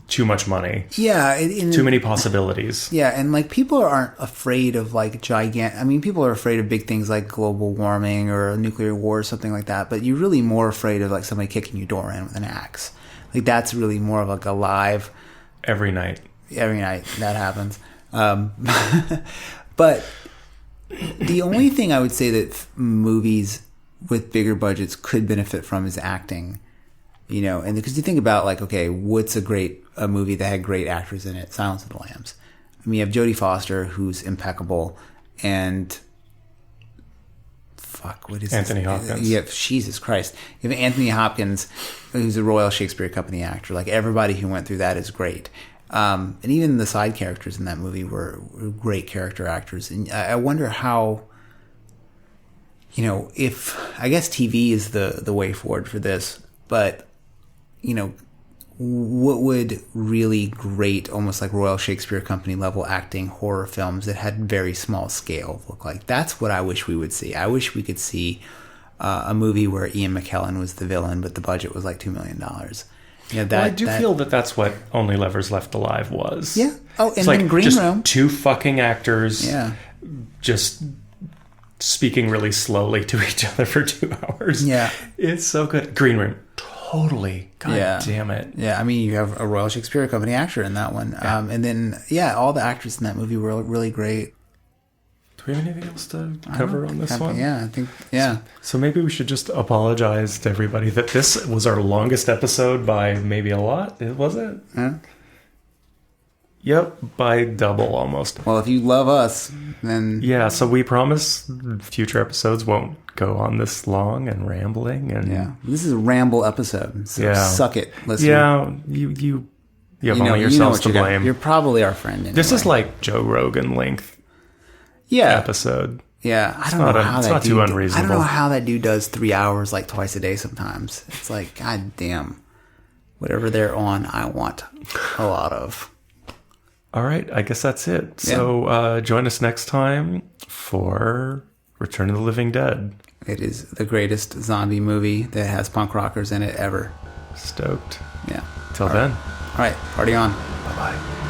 too much money. Yeah, too many possibilities. Yeah, and like people aren't afraid of like gigantic. I mean, people are afraid of big things like global warming or a nuclear war or something like that. But you're really more afraid of like somebody kicking your door in with an axe. Like that's really more of like a live. Every night that happens. But the only thing I would say that movies with bigger budgets could benefit from is acting, you know, and because you think about like, okay, what's a movie that had great actors in it? Silence of the Lambs. I mean, you have Jodie Foster, who's impeccable, and what is Anthony Hopkins? Yeah, Jesus Christ. You have Anthony Hopkins, who's a Royal Shakespeare Company actor. Like everybody who went through that is great. And even the side characters in that movie were great character actors. And I wonder how, you know, if I guess TV is the way forward for this, but you know, what would really great, almost like Royal Shakespeare Company level acting horror films that had very small scale look like? That's what I wish we would see. I wish we could see a movie where Ian McKellen was the villain, but the budget was like $2 million. Yeah, I do feel that that's what Only Lovers Left Alive was. Yeah. Oh, and it's then like Green just Room. Two fucking actors. Yeah. Just speaking really slowly to each other for 2 hours. Yeah. It's so good. Green Room. Totally. God damn it. Yeah. I mean, you have a Royal Shakespeare Company actor in that one. Yeah. And then, all the actors in that movie were really great. Do we have anything else to cover on this one? Yeah, I think, So maybe we should just apologize to everybody that this was our longest episode by maybe a lot. Was it? Yeah. Yep, by double almost. Well, if you love us, then... Yeah, so we promise future episodes won't go on this long and rambling. And yeah, this is a ramble episode, so suck it, listener. Yeah, you have only yourselves to blame. You're probably our friend anyway. This is like Joe Rogan length episode. Yeah, I don't know how it's that not dude... too unreasonable. I don't know how that dude does 3 hours like twice a day sometimes. It's like, god damn. Whatever they're on, I want a lot of. All right, I guess that's it. So join us next time for Return of the Living Dead. It is the greatest zombie movie that has punk rockers in it ever. Stoked. Yeah. Till then. All right, party on. Bye-bye.